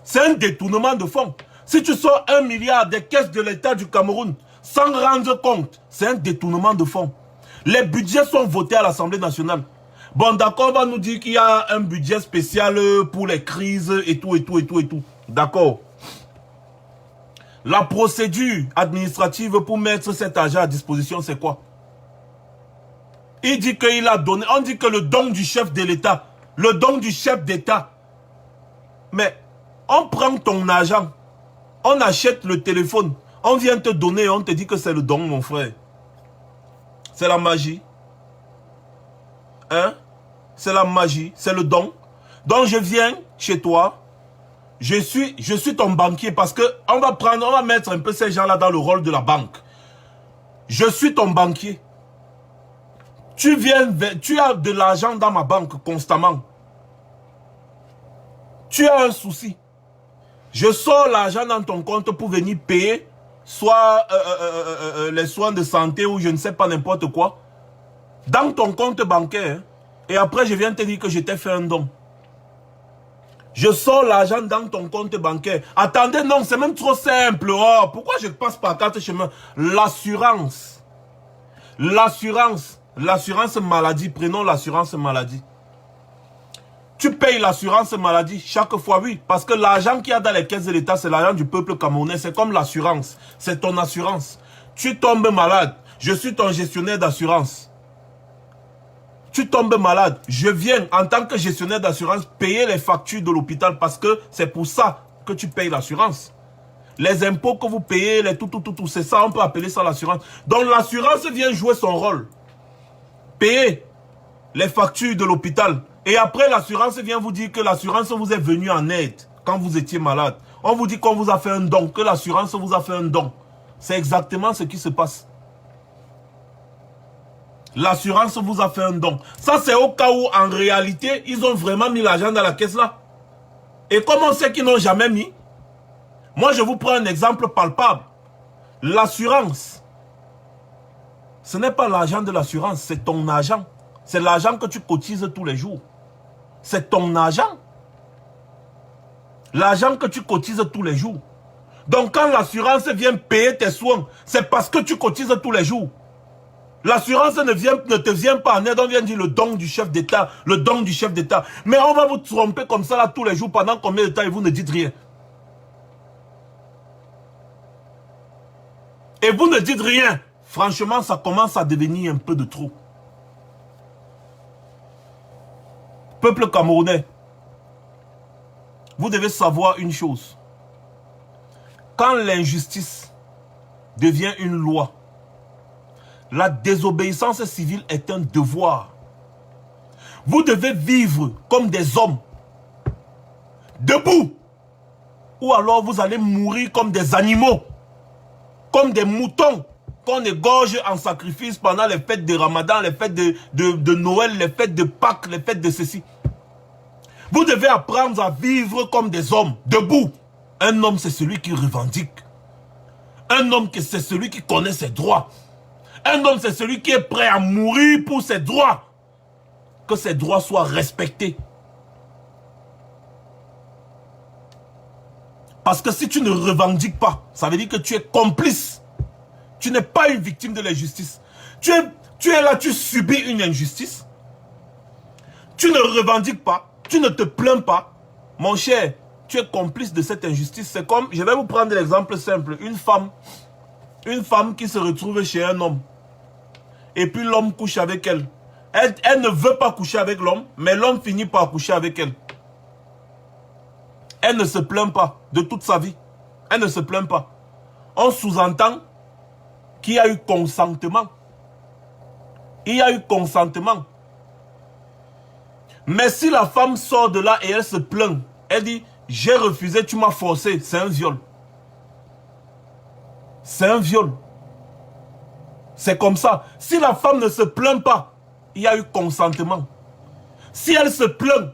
Speaker 1: C'est un détournement de fonds. Si tu sors 1 milliard des caisses de l'État du Cameroun sans rendre compte, c'est un détournement de fonds. Les budgets sont votés à l'Assemblée nationale. Bon, d'accord, on va nous dire qu'il y a un budget spécial pour les crises et tout, et tout, et tout, et tout. D'accord. La procédure administrative pour mettre cet argent à disposition, c'est quoi? Il dit qu'il a donné, on dit que le don du chef de l'État, le don du chef d'État. Mais on prend ton argent, on achète le téléphone, on vient te donner et on te dit que c'est le don, mon frère. C'est la magie. Hein? C'est la magie, c'est le don. Donc je viens chez toi, je suis ton banquier parce que on va mettre un peu ces gens-là dans le rôle de la banque. Je suis ton banquier. Tu as de l'argent dans ma banque constamment. Tu as un souci. Je sors l'argent dans ton compte pour venir payer soit les soins de santé ou je ne sais pas n'importe quoi. Dans ton compte bancaire. Hein. Et après, je viens te dire que je t'ai fait un don. Je sors l'argent dans ton compte bancaire. Attendez, non, c'est même trop simple. Oh, pourquoi je passe par 4 chemins? L'assurance. L'assurance. L'assurance maladie. Prenons l'assurance maladie. Tu payes l'assurance maladie chaque fois, oui. Parce que l'argent qu'il y a dans les caisses de l'État, c'est l'argent du peuple camerounais. C'est comme l'assurance. C'est ton assurance. Tu tombes malade. Je suis ton gestionnaire d'assurance. Tu tombes malade, je viens en tant que gestionnaire d'assurance payer les factures de l'hôpital parce que c'est pour ça que tu payes l'assurance. Les impôts que vous payez, les tout, c'est ça, on peut appeler ça l'assurance. Donc l'assurance vient jouer son rôle. Payer les factures de l'hôpital. Et après l'assurance vient vous dire que l'assurance vous est venue en aide quand vous étiez malade. On vous dit qu'on vous a fait un don, que l'assurance vous a fait un don. C'est exactement ce qui se passe. L'assurance vous a fait un don. Ça, c'est au cas où, en réalité, ils ont vraiment mis l'argent dans la caisse là. Et comme on sait qu'ils n'ont jamais mis, moi, je vous prends un exemple palpable. L'assurance, ce n'est pas l'argent de l'assurance, c'est ton argent. C'est l'argent que tu cotises tous les jours. C'est ton argent. L'argent que tu cotises tous les jours. Donc, quand l'assurance vient payer tes soins, c'est parce que tu cotises tous les jours. L'assurance ne te vient pas en aide, on vient dire le don du chef d'État, le don du chef d'État. Mais on va vous tromper comme ça là tous les jours pendant combien de temps et vous ne dites rien. Et vous ne dites rien. Franchement, ça commence à devenir un peu de trop. Peuple camerounais, vous devez savoir une chose. Quand l'injustice devient une loi, la désobéissance civile est un devoir. Vous devez vivre comme des hommes, debout. Ou alors vous allez mourir comme des animaux, comme des moutons qu'on égorge en sacrifice pendant les fêtes de Ramadan, les fêtes de Noël, les fêtes de Pâques, les fêtes de ceci. Vous devez apprendre à vivre comme des hommes, debout. Un homme, c'est celui qui revendique. Un homme, c'est celui qui connaît ses droits. Un homme, c'est celui qui est prêt à mourir pour ses droits. Que ses droits soient respectés. Parce que si tu ne revendiques pas, ça veut dire que tu es complice. Tu n'es pas une victime de l'injustice. Tu es là, tu subis une injustice. Tu ne revendiques pas. Tu ne te plains pas. Mon cher, tu es complice de cette injustice. C'est comme, je vais vous prendre l'exemple simple. Une femme qui se retrouve chez un homme. Et puis l'homme couche avec elle. Elle ne veut pas coucher avec l'homme, mais l'homme finit par coucher avec elle. Elle ne se plaint pas de toute sa vie. Elle ne se plaint pas. On sous-entend qu'il y a eu consentement. Il y a eu consentement. Mais si la femme sort de là et elle se plaint, elle dit, j'ai refusé, tu m'as forcé, c'est un viol. C'est un viol. C'est comme ça. Si la femme ne se plaint pas, il y a eu consentement. Si elle se plaint,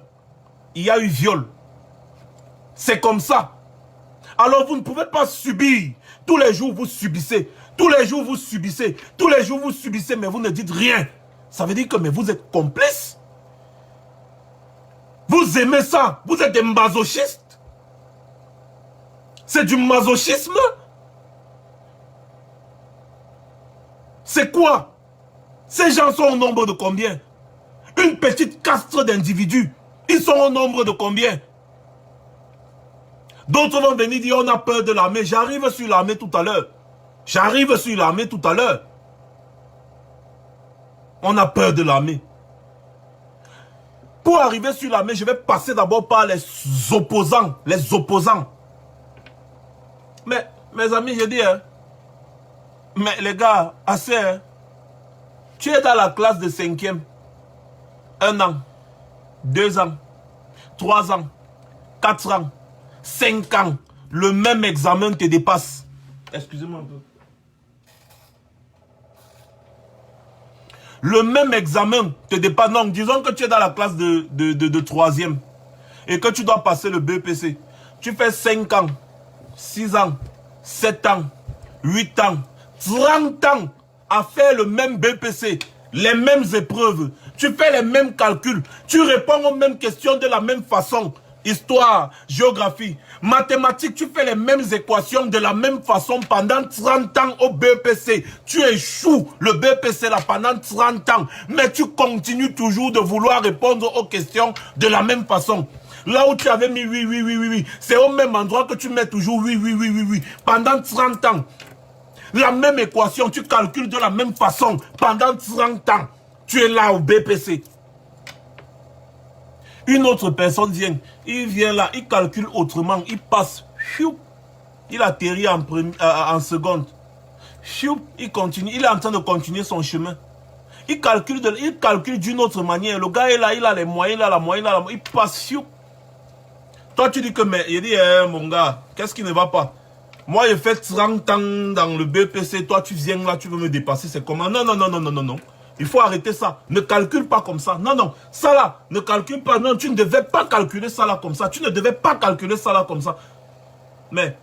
Speaker 1: il y a eu viol. C'est comme ça. Alors vous ne pouvez pas subir. Tous les jours vous subissez. Tous les jours vous subissez. Tous les jours vous subissez, mais vous ne dites rien. Ça veut dire que mais vous êtes complice. Vous aimez ça. Vous êtes des masochistes. C'est du masochisme. C'est quoi? Ces gens sont au nombre de combien? Une petite caste d'individus. Ils sont au nombre de combien? D'autres vont venir dire on a peur de l'armée. J'arrive sur l'armée tout à l'heure. J'arrive sur l'armée tout à l'heure. On a peur de l'armée. Pour arriver sur l'armée, je vais passer d'abord par les opposants. Les opposants. Mais, mes amis, je dis, hein, mais les gars, assez, hein, tu es dans la classe de 5e. 1 an, 2 ans, 3 ans, 4 ans, 5 ans. Le même examen te dépasse. Excusez-moi un peu. Le même examen te dépasse. Non, disons que tu es dans la classe de 3e et que tu dois passer le BEPC. Tu fais 5 ans, 6 ans, 7 ans, 8 ans, 30 ans à faire le même BEPC, les mêmes épreuves. Tu fais les mêmes calculs. Tu réponds aux mêmes questions de la même façon. Histoire, géographie, mathématiques, tu fais les mêmes équations de la même façon pendant 30 ans au BEPC. Tu échoues le BEPC là pendant 30 ans, mais tu continues toujours de vouloir répondre aux questions de la même façon. Là où tu avais mis oui, oui, oui, oui, oui, c'est au même endroit que tu mets toujours oui, oui, oui, oui, oui, pendant 30 ans. La même équation, tu calcules de la même façon pendant 30 ans. Tu es là au BEPC. Une autre personne vient, il vient là, il calcule autrement, il passe, il atterrit en seconde, il continue, il est en train de continuer son chemin. Il calcule d'une autre manière. Le gars est là, il a les moyens, il passe, Toi tu dis que, mais il dit, mon gars, qu'est-ce qui ne va pas? Moi je fais 30 ans dans le BPC, toi tu viens là, tu veux me dépasser, c'est comment? Non, non, non, non, non, non, non. Il faut arrêter ça. Ne calcule pas comme ça. Non, non. Ça là, ne calcule pas. Non, tu ne devais pas calculer ça là comme ça. Tu ne devais pas calculer ça là comme ça. Mais,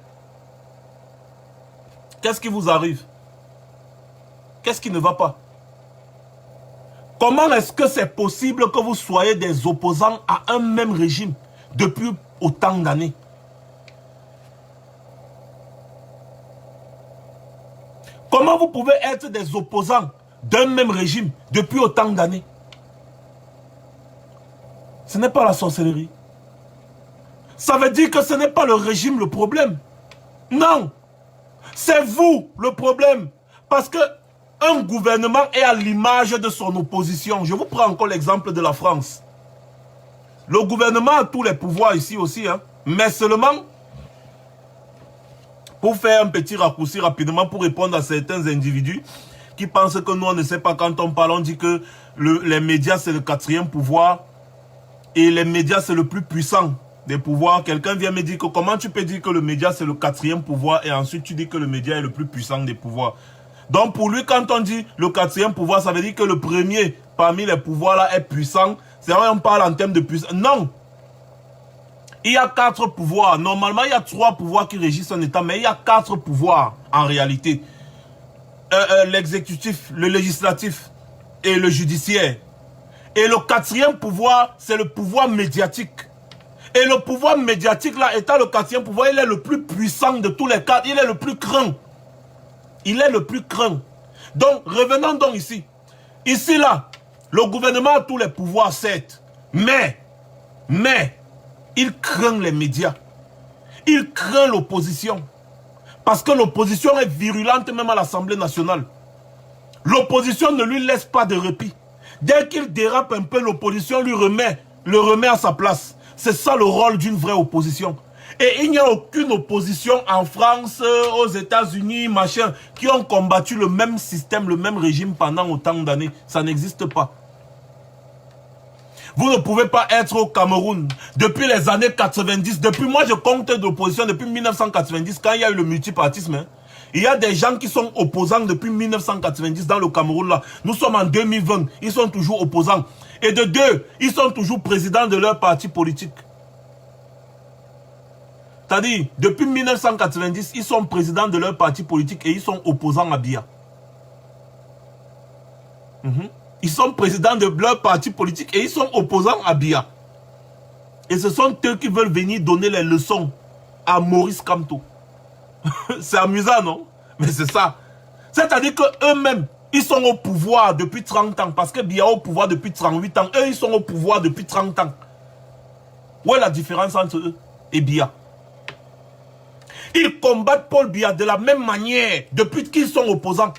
Speaker 1: qu'est-ce qui vous arrive? Qu'est-ce qui ne va pas? Comment est-ce que c'est possible que vous soyez des opposants à un même régime depuis autant d'années? Comment vous pouvez être des opposants d'un même régime depuis autant d'années? Ce n'est pas la sorcellerie. Ça veut dire que ce n'est pas le régime le problème. Non. C'est vous le problème. Parce que un gouvernement est à l'image de son opposition. Je vous prends encore l'exemple de la France. Le gouvernement a tous les pouvoirs ici aussi. Hein, mais seulement, pour faire un petit raccourci rapidement, pour répondre à certains individus qui pensent que nous, on ne sait pas quand on parle, on dit que les médias, c'est le 4e pouvoir. Et les médias, c'est le plus puissant des pouvoirs. Quelqu'un vient me dire que comment tu peux dire que le média, c'est le 4e pouvoir et ensuite tu dis que le média est le plus puissant des pouvoirs. Donc pour lui, quand on dit le 4e pouvoir, ça veut dire que le premier parmi les pouvoirs là est puissant. C'est vrai, on parle en termes de puissance. Non. Il y a 4 pouvoirs. Normalement, il y a 3 pouvoirs qui régissent un État, mais il y a 4 pouvoirs en réalité. L'exécutif, le législatif et le judiciaire. Et le 4e pouvoir, c'est le pouvoir médiatique. Et le pouvoir médiatique, là, étant le 4e pouvoir, il est le plus puissant de tous les 4. Il est le plus craint. Il est le plus craint. Donc, revenons donc ici. Ici, là, le gouvernement a tous les pouvoirs, certes. Mais, il craint les médias. Il craint l'opposition. Parce que l'opposition est virulente même à l'Assemblée nationale. L'opposition ne lui laisse pas de répit. Dès qu'il dérape un peu, l'opposition le remet à sa place. C'est ça le rôle d'une vraie opposition. Et il n'y a aucune opposition en France, aux États-Unis, machin, qui ont combattu le même système, le même régime pendant autant d'années. Ça n'existe pas. Vous ne pouvez pas être au Cameroun depuis les années 90. Depuis, moi je compte d'opposition depuis 1990, quand il y a eu le multipartisme. Hein. Il y a des gens qui sont opposants depuis 1990 dans le Cameroun là. Nous sommes en 2020, ils sont toujours opposants. Et de deux, ils sont toujours présidents de leur parti politique. C'est-à-dire, depuis 1990, ils sont présidents de leur parti politique et ils sont opposants à Biya. Ils sont présidents de leur parti politique et ils sont opposants à Biya. Et ce sont eux qui veulent venir donner les leçons à Maurice Kamto. C'est amusant, non? Mais c'est ça. C'est-à-dire qu'eux-mêmes, ils sont au pouvoir depuis 30 ans. Parce que Biya est au pouvoir depuis 38 ans. Eux, ils sont au pouvoir depuis 30 ans. Où est la différence entre eux et Biya? Ils combattent Paul Biya de la même manière depuis qu'ils sont opposants.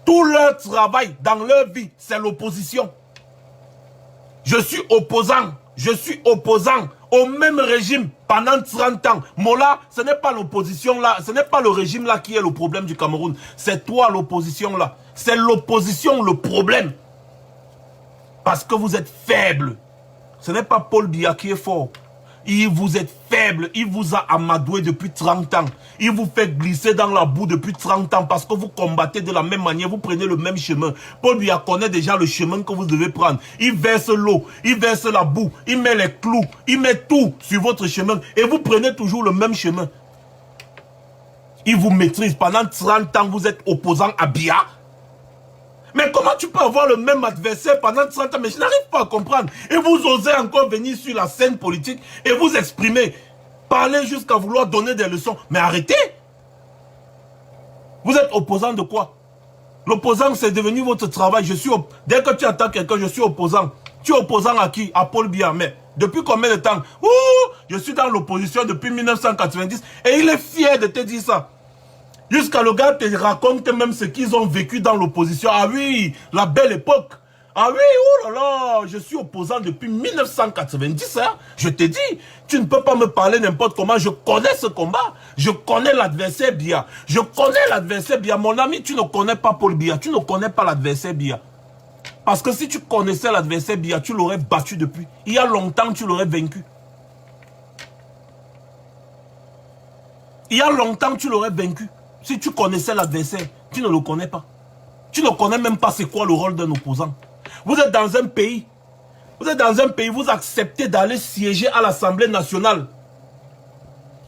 Speaker 1: Tout leur travail dans leur vie, c'est l'opposition. Je suis opposant au même régime pendant 30 ans. Mola, ce n'est pas l'opposition là, ce n'est pas le régime là qui est le problème du Cameroun. C'est toi l'opposition là. C'est l'opposition le problème. Parce que vous êtes faible. Ce n'est pas Paul Biya qui est fort. Vous êtes faible, il vous a amadoué depuis 30 ans. Il vous fait glisser dans la boue depuis 30 ans parce que vous combattez de la même manière, vous prenez le même chemin. Paul Biya connaît déjà le chemin que vous devez prendre. Il verse l'eau, il verse la boue, il met les clous, il met tout sur votre chemin et vous prenez toujours le même chemin. Il vous maîtrise. Pendant 30 ans, vous êtes opposant à Biya. Mais comment tu peux avoir le même adversaire pendant 30 ans? Mais je n'arrive pas à comprendre. Et vous osez encore venir sur la scène politique et vous exprimer, parler jusqu'à vouloir donner des leçons. Mais arrêtez! Vous êtes opposant de quoi? L'opposant, c'est devenu votre travail. Dès que tu attends quelqu'un, je suis opposant. Tu es opposant à qui? À Paul Biya. Mais depuis combien de temps? Ouh, je suis dans l'opposition depuis 1990 et il est fier de te dire ça. Jusqu'à le gars te raconte même ce qu'ils ont vécu dans l'opposition. Ah oui, la belle époque. Ah oui, oh là là, je suis opposant depuis 1990. Hein. Je te dis, tu ne peux pas me parler n'importe comment. Je connais ce combat. Je connais l'adversaire Biya. Je connais l'adversaire Biya. Mon ami, tu ne connais pas Paul Biya. Tu ne connais pas l'adversaire Biya. Parce que si tu connaissais l'adversaire Biya, tu l'aurais battu depuis. Il y a longtemps, tu l'aurais vaincu. Il y a longtemps, tu l'aurais vaincu. Si tu connaissais l'adversaire, tu ne le connais pas. Tu ne connais même pas c'est quoi le rôle d'un opposant. Vous êtes dans un pays. Vous acceptez d'aller siéger à l'Assemblée nationale.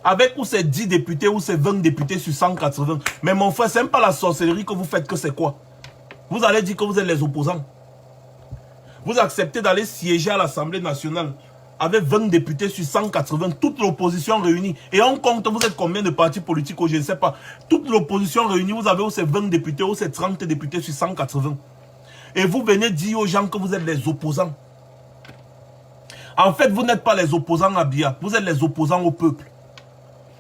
Speaker 1: Avec ou c'est 10 députés ou c'est 20 députés sur 180. Mais mon frère, ce n'est pas la sorcellerie que vous faites que c'est quoi. Vous allez dire que vous êtes les opposants. Vous acceptez d'aller siéger à l'Assemblée nationale. Avec 20 députés sur 180, toute l'opposition réunie. Et on compte, vous êtes combien de partis politiques, je ne sais pas. Toute l'opposition réunie, vous avez où c'est 20 députés, ou c'est 30 députés sur 180. Et vous venez dire aux gens que vous êtes les opposants. En fait, vous n'êtes pas les opposants à Biya, vous êtes les opposants au peuple.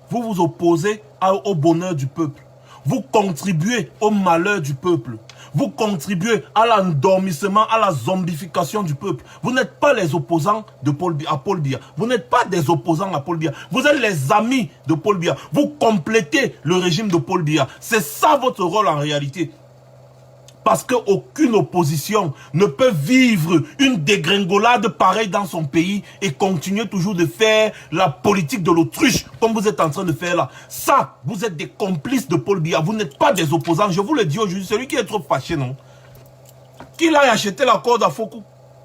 Speaker 1: Vous vous opposez au bonheur du peuple. Vous contribuez au malheur du peuple. Vous contribuez à l'endormissement, à la zombification du peuple. Vous n'êtes pas les opposants à Paul Biya. Vous n'êtes pas des opposants à Paul Biya. Vous êtes les amis de Paul Biya. Vous complétez le régime de Paul Biya. C'est ça votre rôle en réalité. Parce qu'aucune opposition ne peut vivre une dégringolade pareille dans son pays et continuer toujours de faire la politique de l'autruche comme vous êtes en train de faire là. Ça, vous êtes des complices de Paul Biya. Vous n'êtes pas des opposants. Je vous le dis aujourd'hui, celui qui est trop fâché, non? Qu'il aille acheter la corde à Fokou.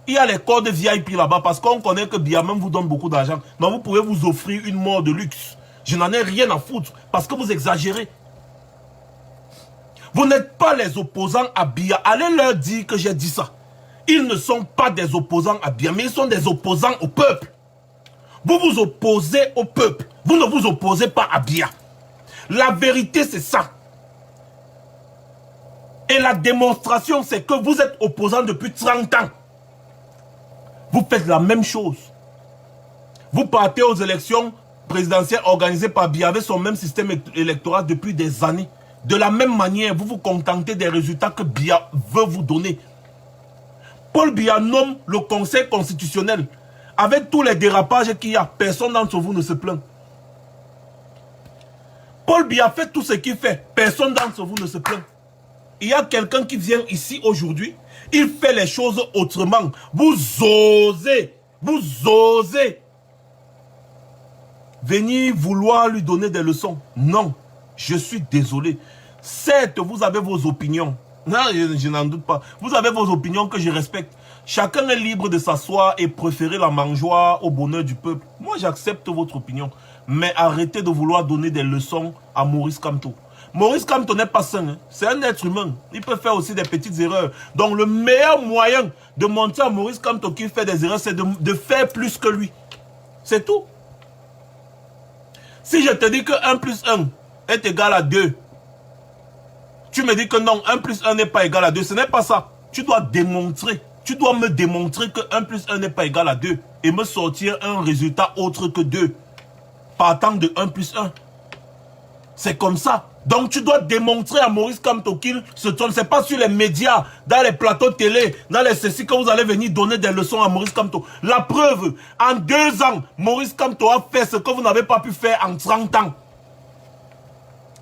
Speaker 1: Il y a les cordes VIP là-bas parce qu'on connaît que Biya même vous donne beaucoup d'argent. Mais vous pouvez vous offrir une mort de luxe. Je n'en ai rien à foutre parce que vous exagérez. Vous n'êtes pas les opposants à Biya. Allez leur dire que j'ai dit ça. Ils ne sont pas des opposants à Biya, mais ils sont des opposants au peuple. Vous vous opposez au peuple. Vous ne vous opposez pas à Biya. La vérité, c'est ça. Et la démonstration, c'est que vous êtes opposants depuis 30 ans. Vous faites la même chose. Vous partez aux élections présidentielles organisées par Biya avec son même système électoral depuis des années. De la même manière, vous vous contentez des résultats que Biya veut vous donner. Paul Biya nomme le Conseil constitutionnel. Avec tous les dérapages qu'il y a, personne d'entre vous ne se plaint. Paul Biya fait tout ce qu'il fait. Personne d'entre vous ne se plaint. Il y a quelqu'un qui vient ici aujourd'hui. Il fait les choses autrement. Vous osez venir vouloir lui donner des leçons. Non. Je suis désolé. Certes, vous avez vos opinions. Non, je n'en doute pas. Vous avez vos opinions que je respecte. Chacun est libre de s'asseoir et préférer la mangeoire au bonheur du peuple. Moi, j'accepte votre opinion. Mais arrêtez de vouloir donner des leçons à Maurice Kamto. Maurice Kamto n'est pas sain. Hein. C'est un être humain. Il peut faire aussi des petites erreurs. Donc le meilleur moyen de montrer à Maurice Kamto qu'il fait des erreurs, c'est de faire plus que lui. C'est tout. Si je te dis que 1 plus 1 est égal à 2, tu me dis que non, 1 plus 1 n'est pas égal à 2. Ce n'est pas ça. Tu dois démontrer. Tu dois me démontrer que 1 plus 1 n'est pas égal à 2 et me sortir un résultat autre que 2. Partant de 1 plus 1. C'est comme ça. Donc tu dois démontrer à Maurice Kamto qu'il se trompe. Ce n'est pas sur les médias, dans les plateaux télé, dans les ceci que vous allez venir donner des leçons à Maurice Kamto. La preuve, en 2 ans, Maurice Kamto a fait ce que vous n'avez pas pu faire en 30 ans.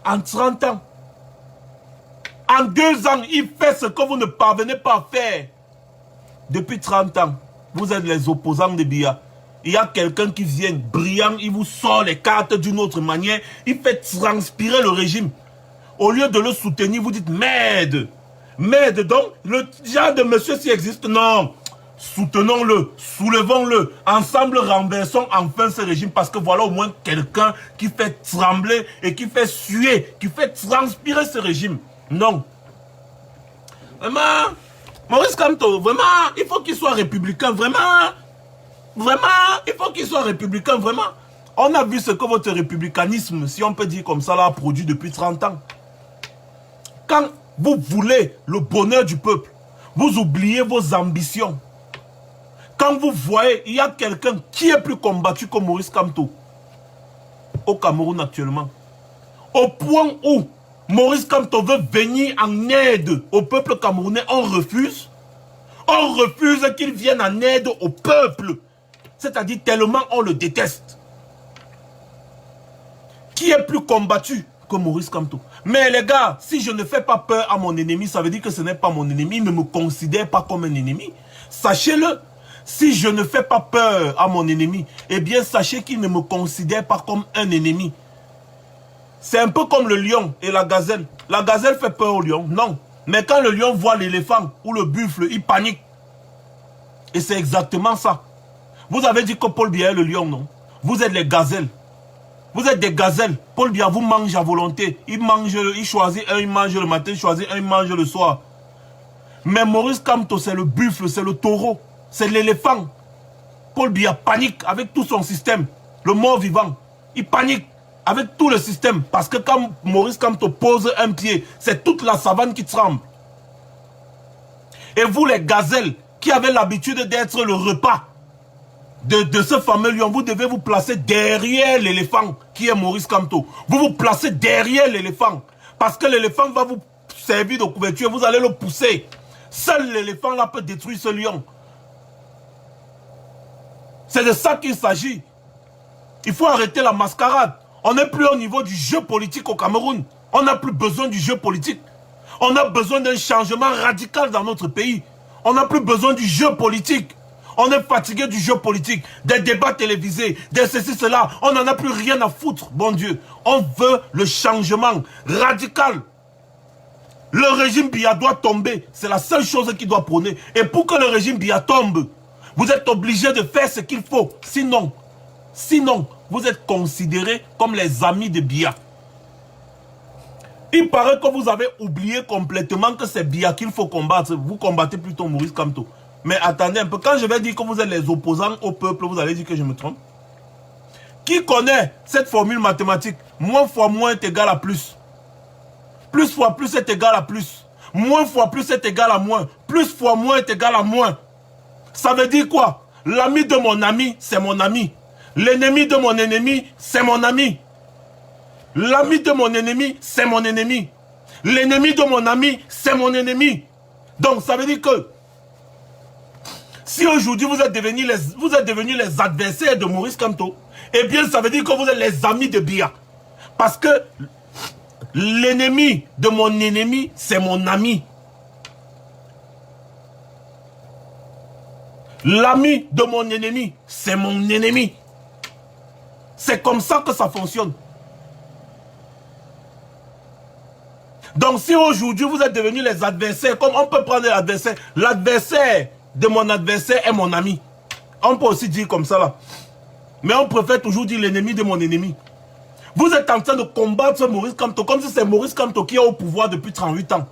Speaker 1: En 30 ans. En 2 ans, il fait ce que vous ne parvenez pas à faire. Depuis 30 ans, vous êtes les opposants de Biya. Il y a quelqu'un qui vient brillant, il vous sort les cartes d'une autre manière, il fait transpirer le régime. Au lieu de le soutenir, vous dites merde. Merde, donc le genre de monsieur s'il existe, non. Soutenons-le, soulevons-le, ensemble renversons enfin ce régime parce que voilà au moins quelqu'un qui fait trembler et qui fait suer, qui fait transpirer ce régime. Non. Vraiment, Maurice Kamto, vraiment, il faut qu'il soit républicain, vraiment. Vraiment, il faut qu'il soit républicain, vraiment. On a vu ce que votre républicanisme, si on peut dire comme ça, là, a produit depuis 30 ans. Quand vous voulez le bonheur du peuple, vous oubliez vos ambitions. Quand vous voyez, il y a quelqu'un qui est plus combattu que Maurice Kamto au Cameroun actuellement. Au point où Maurice Kamto veut venir en aide au peuple camerounais, on refuse. On refuse qu'il vienne en aide au peuple. C'est-à-dire tellement on le déteste. Qui est plus combattu que Maurice Kamto? Mais les gars, si je ne fais pas peur à mon ennemi, ça veut dire que ce n'est pas mon ennemi. Il ne me considère pas comme un ennemi. Sachez-le. Si je ne fais pas peur à mon ennemi, eh bien sachez qu'il ne me considère pas comme un ennemi. C'est un peu comme le lion et la gazelle. La gazelle fait peur au lion, non. Mais quand le lion voit l'éléphant ou le buffle, il panique. Et c'est exactement ça. Vous avez dit que Paul Biya est le lion, non? Vous êtes les gazelles. Vous êtes des gazelles. Paul Biya vous mange à volonté. Il choisit un, il mange le matin, il choisit un, il mange le soir. Mais Maurice Kamto, c'est le buffle, c'est le taureau, c'est l'éléphant. Paul Biya panique avec tout son système. Le mort vivant, il panique avec tout le système. Parce que quand Maurice Kamto pose un pied, c'est toute la savane qui tremble. Et vous les gazelles, qui avez l'habitude d'être le repas de ce fameux lion, vous devez vous placer derrière l'éléphant qui est Maurice Kamto. Vous vous placez derrière l'éléphant. Parce que l'éléphant va vous servir de couverture, vous allez le pousser. Seul l'éléphant là peut détruire ce lion. C'est de ça qu'il s'agit. Il faut arrêter la mascarade. On n'est plus au niveau du jeu politique au Cameroun. On n'a plus besoin du jeu politique. On a besoin d'un changement radical dans notre pays. On n'a plus besoin du jeu politique. On est fatigué du jeu politique, des débats télévisés, des ceci, cela. On n'en a plus rien à foutre, bon Dieu. On veut le changement radical. Le régime Biya doit tomber. C'est la seule chose qu'il doit prôner. Et pour que le régime Biya tombe, vous êtes obligé de faire ce qu'il faut. Sinon, vous êtes considérés comme les amis de Biya. Il paraît que vous avez oublié complètement que c'est Biya qu'il faut combattre. Vous combattez plutôt Maurice Kamto. Mais attendez un peu, quand je vais dire que vous êtes les opposants au peuple, vous allez dire que je me trompe. Qui connaît cette formule mathématique? Moins fois moins est égal à plus. Plus fois plus est égal à plus. Moins fois plus est égal à moins. Plus fois moins est égal à moins. Ça veut dire quoi? L'ami de mon ami, c'est mon ami. L'ennemi de mon ennemi, c'est mon ami. L'ami de mon ennemi, c'est mon ennemi. L'ennemi de mon ami, c'est mon ennemi. Donc ça veut dire que si aujourd'hui vous êtes devenus les adversaires de Maurice Kamto, eh bien ça veut dire que vous êtes les amis de Biya. Parce que l'ennemi de mon ennemi, c'est mon ami. L'ami de mon ennemi, c'est mon ennemi. C'est comme ça que ça fonctionne. Donc si aujourd'hui vous êtes devenus les adversaires, comme on peut prendre l'adversaire, l'adversaire de mon adversaire est mon ami. On peut aussi dire comme ça là. Mais on préfère toujours dire l'ennemi de mon ennemi. Vous êtes en train de combattre Maurice Kamto comme si c'est Maurice Kamto qui est au pouvoir depuis 38 ans.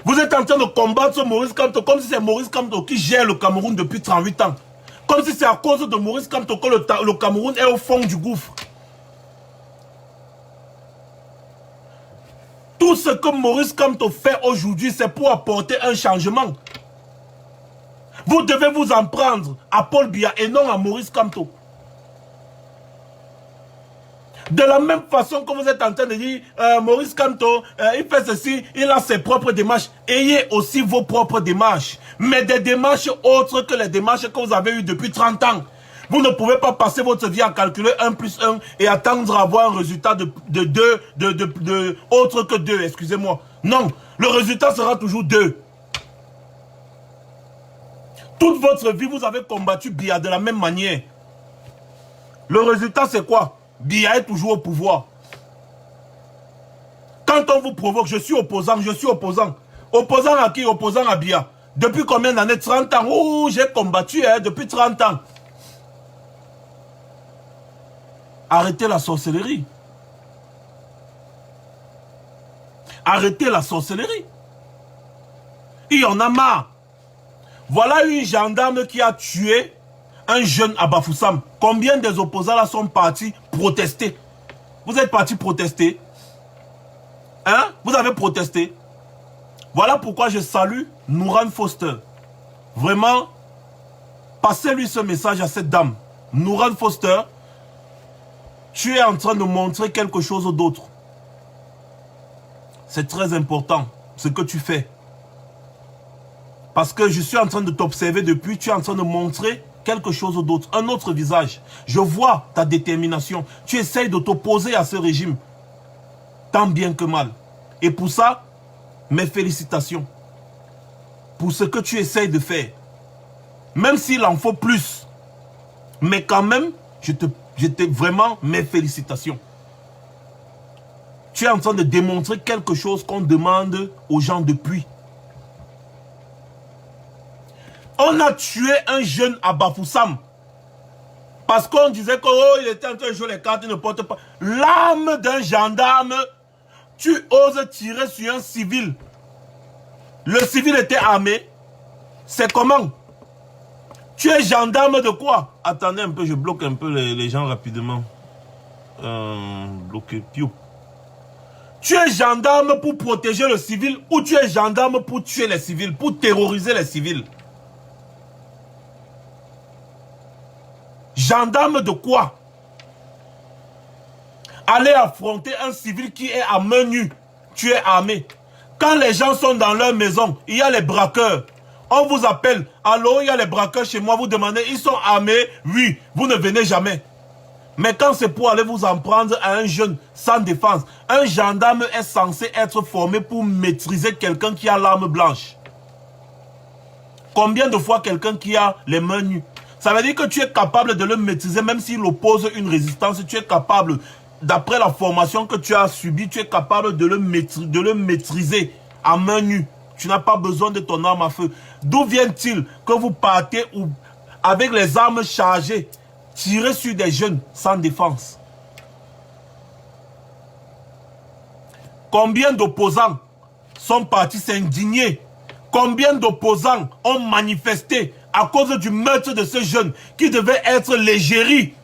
Speaker 1: Vous êtes en train de combattre Maurice Kamto comme si c'est Maurice Kamto qui gère le Cameroun depuis 38 ans. Comme si c'est à cause de Maurice Kamto que le Cameroun est au fond du gouffre. Tout ce que Maurice Kamto fait aujourd'hui, c'est pour apporter un changement. Vous devez vous en prendre à Paul Biya et non à Maurice Kamto. De la même façon que vous êtes en train de dire Maurice Kamto, il fait ceci, il a ses propres démarches. Ayez aussi vos propres démarches. Mais des démarches autres que les démarches que vous avez eues depuis 30 ans. Vous ne pouvez pas passer votre vie à calculer 1 plus 1 et attendre à avoir un résultat de autre que 2, excusez-moi. Non, le résultat sera toujours 2. Toute votre vie, vous avez combattu Biya de la même manière. Le résultat, c'est quoi? Biya est toujours au pouvoir. Quand on vous provoque, je suis opposant, je suis opposant. Opposant à qui? Opposant à Biya. Depuis combien d'années? 30 ans. Oh, j'ai combattu depuis 30 ans. Arrêtez la sorcellerie. Arrêtez la sorcellerie. Il y en a marre. Voilà une gendarme qui a tué un jeune à Bafoussam. Combien des opposants là sont partis protester? Vous êtes partis protester? Hein? Vous avez protesté? Voilà pourquoi je salue Nouran Foster. Vraiment, passez-lui ce message à cette dame. Nouran Foster, tu es en train de montrer quelque chose d'autre. C'est très important ce que tu fais. Parce que je suis en train de t'observer depuis, tu es en train de montrer quelque chose d'autre, un autre visage. Je vois ta détermination. Tu essayes de t'opposer à ce régime, tant bien que mal. Et pour ça, mes félicitations. Pour ce que tu essayes de faire. Même s'il en faut plus. Mais quand même, je te vraiment mes félicitations. Tu es en train de démontrer quelque chose qu'on demande aux gens depuis. On a tué un jeune à Bafoussam. Parce qu'on disait qu'il était en train de jouer les cartes, il ne porte pas. L'arme d'un gendarme, tu oses tirer sur un civil. Le civil était armé. C'est comment? Tu es gendarme de quoi? Attendez un peu, je bloque un peu les gens rapidement. Bloqué, piou. Tu es gendarme pour protéger le civil ou tu es gendarme pour tuer les civils, pour terroriser les civils? Gendarme de quoi? Aller affronter un civil qui est à main nue. Tu es armé. Quand les gens sont dans leur maison, il y a les braqueurs. On vous appelle. Allô, il y a les braqueurs chez moi. Vous demandez, ils sont armés? Oui, vous ne venez jamais. Mais quand c'est pour aller vous en prendre à un jeune sans défense, un gendarme est censé être formé pour maîtriser quelqu'un qui a l'arme blanche. Combien de fois quelqu'un qui a les mains nues? Ça veut dire que tu es capable de le maîtriser, même s'il oppose une résistance, tu es capable, d'après la formation que tu as subie, tu es capable de le maîtriser à main nue. Tu n'as pas besoin de ton arme à feu. D'où vient-il que vous partez avec les armes chargées, tirer sur des jeunes sans défense? Combien d'opposants sont partis s'indigner? Combien d'opposants ont manifesté à cause du meurtre de ce jeune qui devait être l'égérie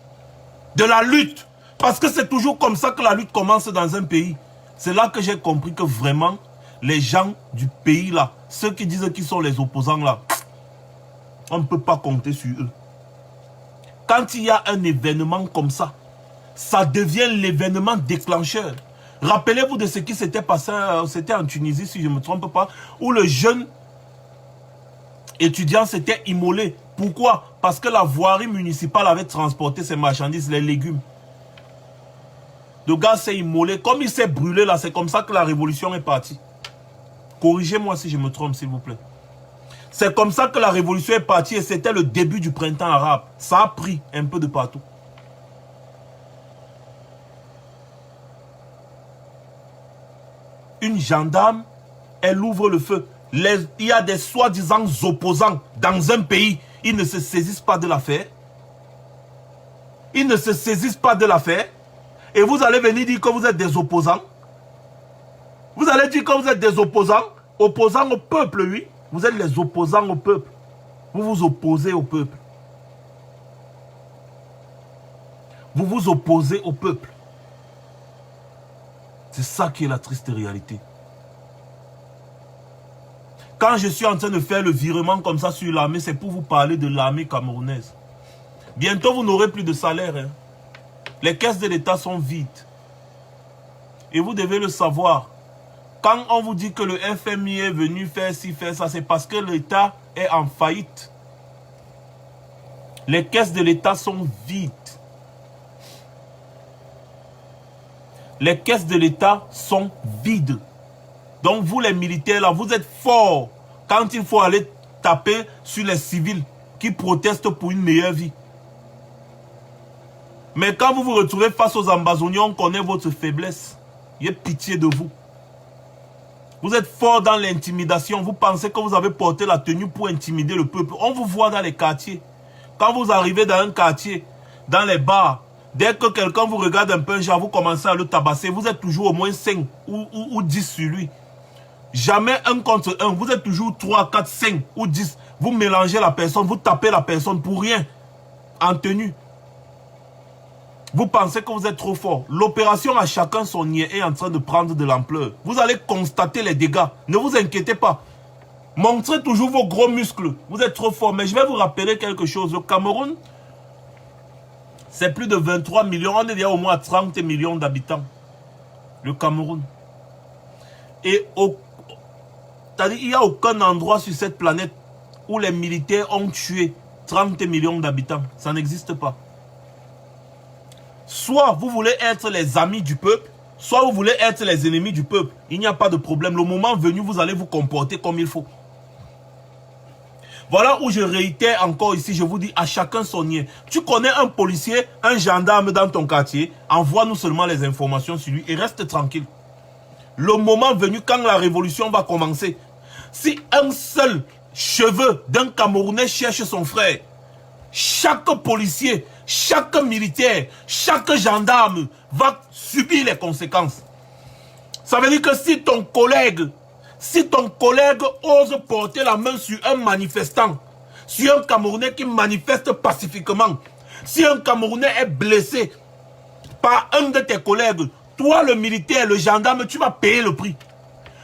Speaker 1: de la lutte? Parce que c'est toujours comme ça que la lutte commence dans un pays. C'est là que j'ai compris que vraiment, les gens du pays là, ceux qui disent qu'ils sont les opposants là, on ne peut pas compter sur eux. Quand il y a un événement comme ça, ça devient l'événement déclencheur. Rappelez-vous de ce qui s'était passé, c'était en Tunisie si je ne me trompe pas, où le jeune étudiant s'était immolé. Pourquoi? Parce que la voirie municipale avait transporté ses marchandises, les légumes. Le gars s'est immolé. Comme il s'est brûlé là, c'est comme ça que la révolution est partie. Corrigez-moi si je me trompe, s'il vous plaît. C'est comme ça que la révolution est partie et c'était le début du printemps arabe. Ça a pris un peu de partout. Une gendarme, elle ouvre le feu. Il y a des soi-disant opposants dans un pays. Ils ne se saisissent pas de l'affaire. Ils ne se saisissent pas de l'affaire. Et vous allez venir dire que vous êtes des opposants. Vous allez dire que vous êtes des opposants. Opposants au peuple, oui. Vous êtes les opposants au peuple. Vous vous opposez au peuple. Vous vous opposez au peuple. C'est ça qui est la triste réalité. Quand je suis en train de faire le virement comme ça sur l'armée, c'est pour vous parler de l'armée camerounaise. Bientôt, vous n'aurez plus de salaire. Hein. Les caisses de l'État sont vides. Et vous devez le savoir. Quand on vous dit que le FMI est venu faire ci, faire ça, c'est parce que l'État est en faillite. Les caisses de l'État sont vides. Les caisses de l'État sont vides. Donc vous les militaires là, vous êtes forts quand il faut aller taper sur les civils qui protestent pour une meilleure vie. Mais quand vous vous retrouvez face aux Ambazoniens, on connaît votre faiblesse. Il y a pitié de vous. Vous êtes fort dans l'intimidation. Vous pensez que vous avez porté la tenue pour intimider le peuple. On vous voit dans les quartiers. Quand vous arrivez dans un quartier, dans les bars, dès que quelqu'un vous regarde un peu, genre, vous commencez à le tabasser. Vous êtes toujours au moins 5 ou 10 sur lui. Jamais 1 contre 1. Vous êtes toujours 3, 4, 5 ou 10. Vous mélangez la personne, vous tapez la personne pour rien. En tenue. Vous pensez que vous êtes trop fort. L'opération à chacun son niais est en train de prendre de l'ampleur. Vous allez constater les dégâts. Ne vous inquiétez pas. Montrez toujours vos gros muscles. Vous êtes trop fort. Mais je vais vous rappeler quelque chose. Le Cameroun, c'est plus de 23 millions. On est déjà au moins à 30 millions d'habitants. Le Cameroun. Et il n'y a aucun endroit sur cette planète où les militaires ont tué 30 millions d'habitants. Ça n'existe pas. Soit vous voulez être les amis du peuple, soit vous voulez être les ennemis du peuple. Il n'y a pas de problème. Le moment venu, vous allez vous comporter comme il faut. Voilà où je réitère encore ici, je vous dis à chacun son niais. Tu connais un policier, un gendarme dans ton quartier, envoie-nous seulement les informations sur lui et reste tranquille. Le moment venu, quand la révolution va commencer, si un seul cheveu d'un Camerounais cherche son frère, chaque policier, chaque militaire, chaque gendarme va subir les conséquences. Ça veut dire que si ton collègue ose porter la main sur un manifestant, sur un Camerounais qui manifeste pacifiquement, si un Camerounais est blessé par un de tes collègues, toi le militaire, le gendarme, tu vas payer le prix.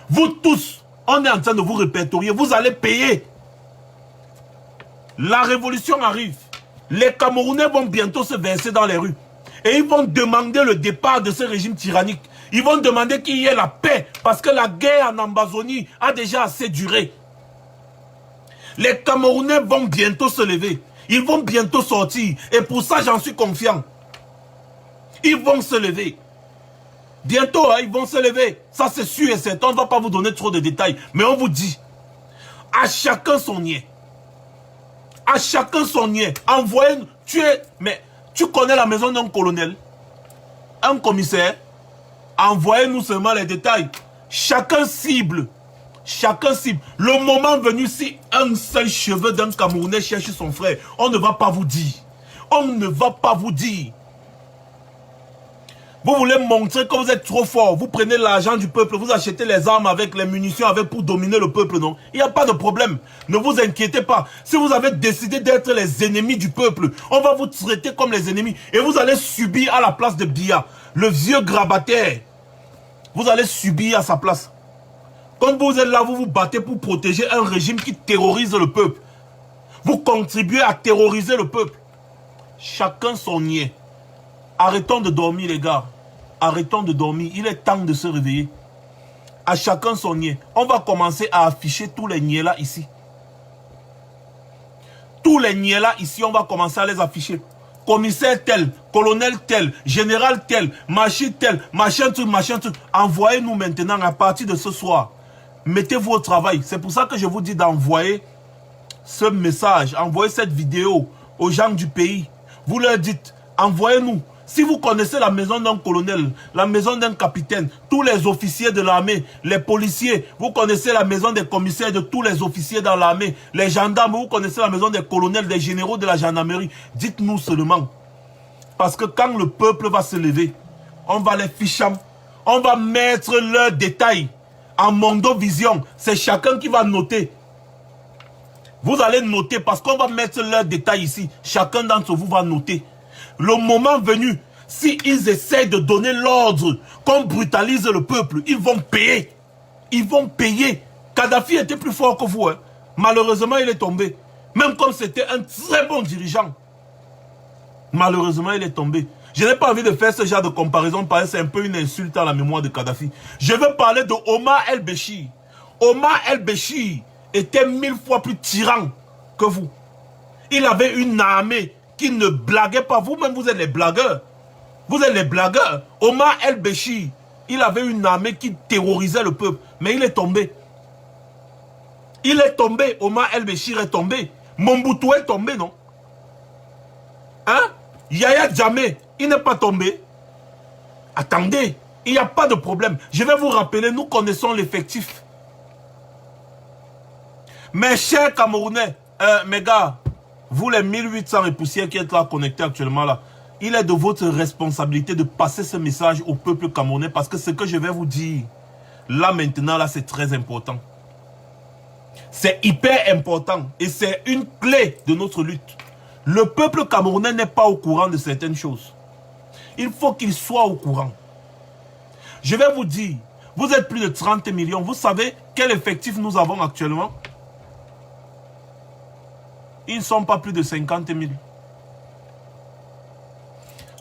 Speaker 1: Vous tous, on est en train de vous répertorier, vous allez payer. La révolution arrive. Les Camerounais vont bientôt se verser dans les rues. Et ils vont demander le départ de ce régime tyrannique. Ils vont demander qu'il y ait la paix. Parce que la guerre en Ambazonie a déjà assez duré. Les Camerounais vont bientôt se lever. Ils vont bientôt sortir. Et pour ça, j'en suis confiant. Ils vont se lever. Bientôt, hein, ils vont se lever. Ça, c'est sûr et certain. On ne va pas vous donner trop de détails. Mais on vous dit, à chacun son niais. À chacun son niais. Envoyez, mais tu connais la maison d'un colonel, un commissaire. Envoyez-nous seulement les détails. Chacun cible. Chacun cible. Le moment venu, si un seul cheveu d'un Camerounais cherche son frère, on ne va pas vous dire. On ne va pas vous dire. Vous voulez montrer que vous êtes trop fort. Vous prenez l'argent du peuple, vous achetez les armes avec, les munitions avec pour dominer le peuple, non? Il n'y a pas de problème. Ne vous inquiétez pas. Si vous avez décidé d'être les ennemis du peuple, on va vous traiter comme les ennemis. Et vous allez subir à la place de Biya, le vieux grabataire. Vous allez subir à sa place. Quand vous êtes là, vous vous battez pour protéger un régime qui terrorise le peuple. Vous contribuez à terroriser le peuple. Chacun son niais. Arrêtons de dormir, les gars. Arrêtons de dormir. Il est temps de se réveiller. À chacun son niais. On va commencer à afficher tous les niais là ici. Tous les niais là ici, on va commencer à les afficher. Commissaire tel, colonel tel, général tel, machin tel, machin truc, machin truc. Envoyez-nous maintenant à partir de ce soir. Mettez-vous au travail. C'est pour ça que je vous dis d'envoyer ce message, envoyez cette vidéo aux gens du pays. Vous leur dites, envoyez-nous. Si vous connaissez la maison d'un colonel, la maison d'un capitaine, tous les officiers de l'armée, les policiers, vous connaissez la maison des commissaires de tous les officiers dans l'armée, les gendarmes, vous connaissez la maison des colonels, des généraux de la gendarmerie, dites-nous seulement. Parce que quand le peuple va se lever, on va les ficham. On va mettre leurs détails en mondovision. C'est chacun qui va noter. Vous allez noter parce qu'on va mettre leurs détails ici. Chacun d'entre vous va noter. Le moment venu, s'ils essaient de donner l'ordre qu'on brutalise le peuple, ils vont payer. Ils vont payer. Kadhafi était plus fort que vous. Hein. Malheureusement, il est tombé. Même comme c'était un très bon dirigeant. Malheureusement, il est tombé. Je n'ai pas envie de faire ce genre de comparaison parce que c'est un peu une insulte à la mémoire de Kadhafi. Je veux parler de Omar el-Béchir. Omar el-Béchir était 1000 fois plus tyran que vous. Il avait une armée qui ne blaguait pas. Vous-même, vous êtes les blagueurs. Vous êtes les blagueurs. Omar el-Béchir, il avait une armée qui terrorisait le peuple. Mais il est tombé. Il est tombé. Omar el-Béchir est tombé. Mobutu est tombé, non? Hein? Yaya Jammeh, il n'est pas tombé. Attendez, il n'y a pas de problème. Je vais vous rappeler, nous connaissons l'effectif. Mes chers Camerounais, mes gars, vous les 1800 et poussières qui êtes là connectés actuellement là, il est de votre responsabilité de passer ce message au peuple camerounais parce que ce que je vais vous dire, là maintenant, là c'est très important. C'est hyper important et c'est une clé de notre lutte. Le peuple camerounais n'est pas au courant de certaines choses. Il faut qu'il soit au courant. Je vais vous dire, vous êtes plus de 30 millions. Vous savez quel effectif nous avons actuellement? Ils ne sont pas plus de 50 000.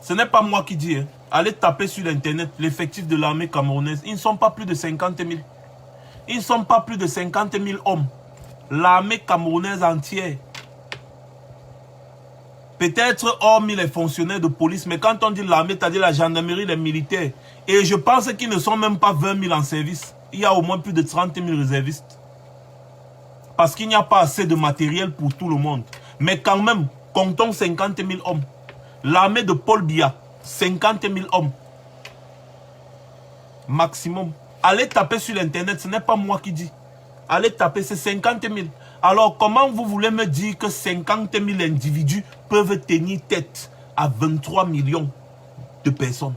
Speaker 1: Ce n'est pas moi qui dis. Hein. Allez taper sur l'internet l'effectif de l'armée camerounaise. Ils ne sont pas plus de 50 000. Ils ne sont pas plus de 50 000 hommes. L'armée camerounaise entière. Peut-être hormis les fonctionnaires de police, mais quand on dit l'armée, c'est-à-dire la gendarmerie, les militaires. Et je pense qu'ils ne sont même pas 20 000 en service. Il y a au moins plus de 30 000 réservistes. Parce qu'il n'y a pas assez de matériel pour tout le monde. Mais quand même, comptons 50 000 hommes. L'armée de Paul Biya, 50 000 hommes. Maximum. Allez taper sur l'internet, ce n'est pas moi qui dis. Allez taper, c'est 50 000. Alors, comment vous voulez me dire que 50 000 individus peuvent tenir tête à 23 millions de personnes?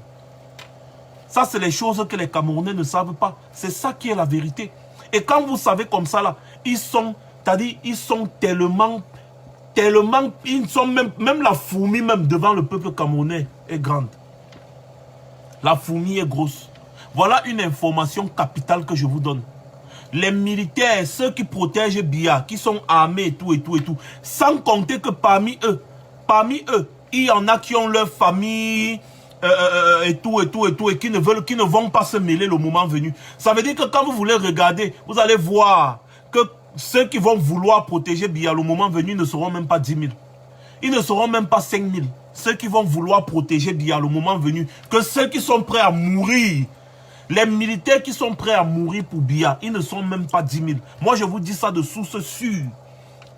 Speaker 1: Ça, c'est les choses que les Camerounais ne savent pas. C'est ça qui est la vérité. Et quand vous savez comme ça, là, ils sont, c'est-à-dire, ils sont tellement, ils sont même la fourmi, même devant le peuple camerounais, est grande. La fourmi est grosse. Voilà une information capitale que je vous donne. Les militaires, ceux qui protègent Biya, qui sont armés et tout, sans compter que parmi eux, il y en a qui ont leur famille et tout, et qui ne vont pas se mêler le moment venu. Ça veut dire que quand vous voulez regarder, vous allez voir que ceux qui vont vouloir protéger Biya le moment venu ne seront même pas 10 000. Ils ne seront même pas 5 000. Ceux qui vont vouloir protéger Biya le moment venu, que ceux qui sont prêts à mourir. Les militaires qui sont prêts à mourir pour Biya, ils ne sont même pas 10 000. Moi, je vous dis ça de source sûre.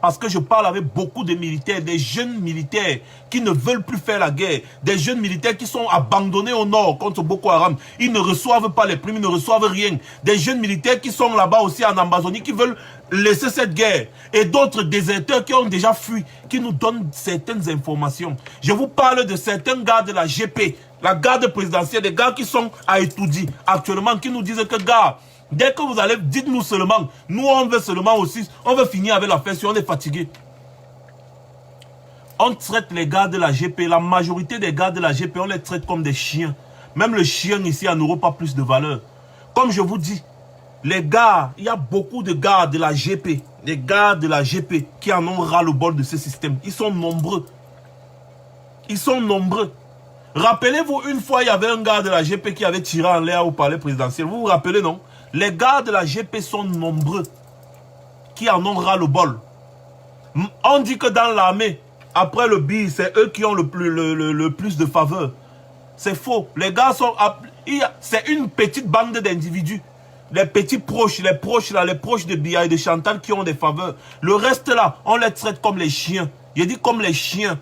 Speaker 1: Parce que je parle avec beaucoup de militaires, des jeunes militaires qui ne veulent plus faire la guerre. Des jeunes militaires qui sont abandonnés au nord contre Boko Haram. Ils ne reçoivent pas les primes, ils ne reçoivent rien. Des jeunes militaires qui sont là-bas aussi en Amazonie, qui veulent laisser cette guerre. Et d'autres déserteurs qui ont déjà fui, qui nous donnent certaines informations. Je vous parle de certains gars de la GP, la garde présidentielle, des gars qui sont à Etoudi actuellement, qui nous disent que gars, dès que vous allez, dites-nous seulement, nous on veut seulement aussi, on veut finir avec la fête, on est fatigué. On traite les gars de la GP, la majorité des gars de la GP, on les traite comme des chiens. Même le chien ici en n'aura pas plus de valeur. Comme je vous dis, les gars, il y a beaucoup de gars de la GP, des gars de la GP qui en ont ras le bol de ce système. Ils sont nombreux. Ils sont nombreux. Rappelez-vous, une fois, il y avait un gars de la GP qui avait tiré en l'air au palais présidentiel. Vous vous rappelez, non? Les gars de la GP sont nombreux qui en ont ras le bol. On dit que dans l'armée, après le BI, c'est eux qui ont le plus de faveur. C'est faux. Les gars sont... C'est une petite bande d'individus. Les petits proches, les proches de Biya et de Chantal qui ont des faveurs. Le reste là, on les traite comme les chiens. Je dis comme les chiens.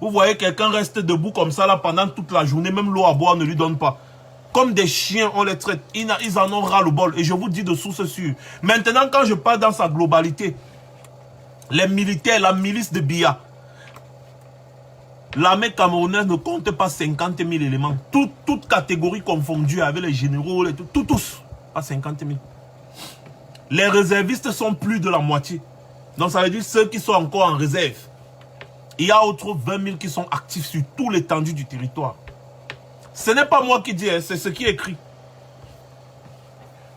Speaker 1: Vous voyez quelqu'un reste debout comme ça là pendant toute la journée, même l'eau à boire ne lui donne pas. Comme des chiens, on les traite. Ils en ont ras le bol. Et je vous dis de source sûre. Maintenant, quand je parle dans sa globalité, les militaires, la milice de Biya, L'armée camerounaise ne compte pas 50 000 éléments. Toutes catégories confondues avec les généraux, tous. Pas 50 000. Les réservistes sont plus de la moitié. Donc ça veut dire ceux qui sont encore en réserve. Il y a autres 20 000 qui sont actifs sur tout l'étendue du territoire. Ce n'est pas moi qui dis, hein, c'est ce qui est écrit.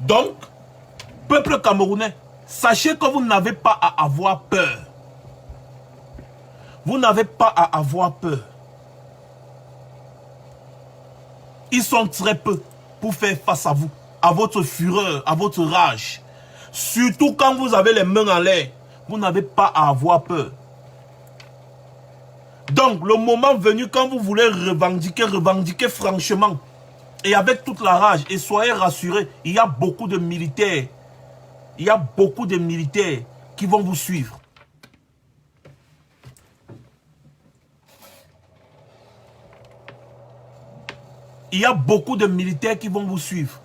Speaker 1: Donc, peuple camerounais, sachez que vous n'avez pas à avoir peur. Vous n'avez pas à avoir peur. Ils sont très peu pour faire face à vous, à votre fureur, à votre rage. Surtout quand vous avez les mains en l'air, vous n'avez pas à avoir peur. Donc, le moment venu, quand vous voulez revendiquer, revendiquez franchement. Et avec toute la rage. Et soyez rassurés, il y a beaucoup de militaires. Il y a beaucoup de militaires qui vont vous suivre. Il y a beaucoup de militaires qui vont vous suivre.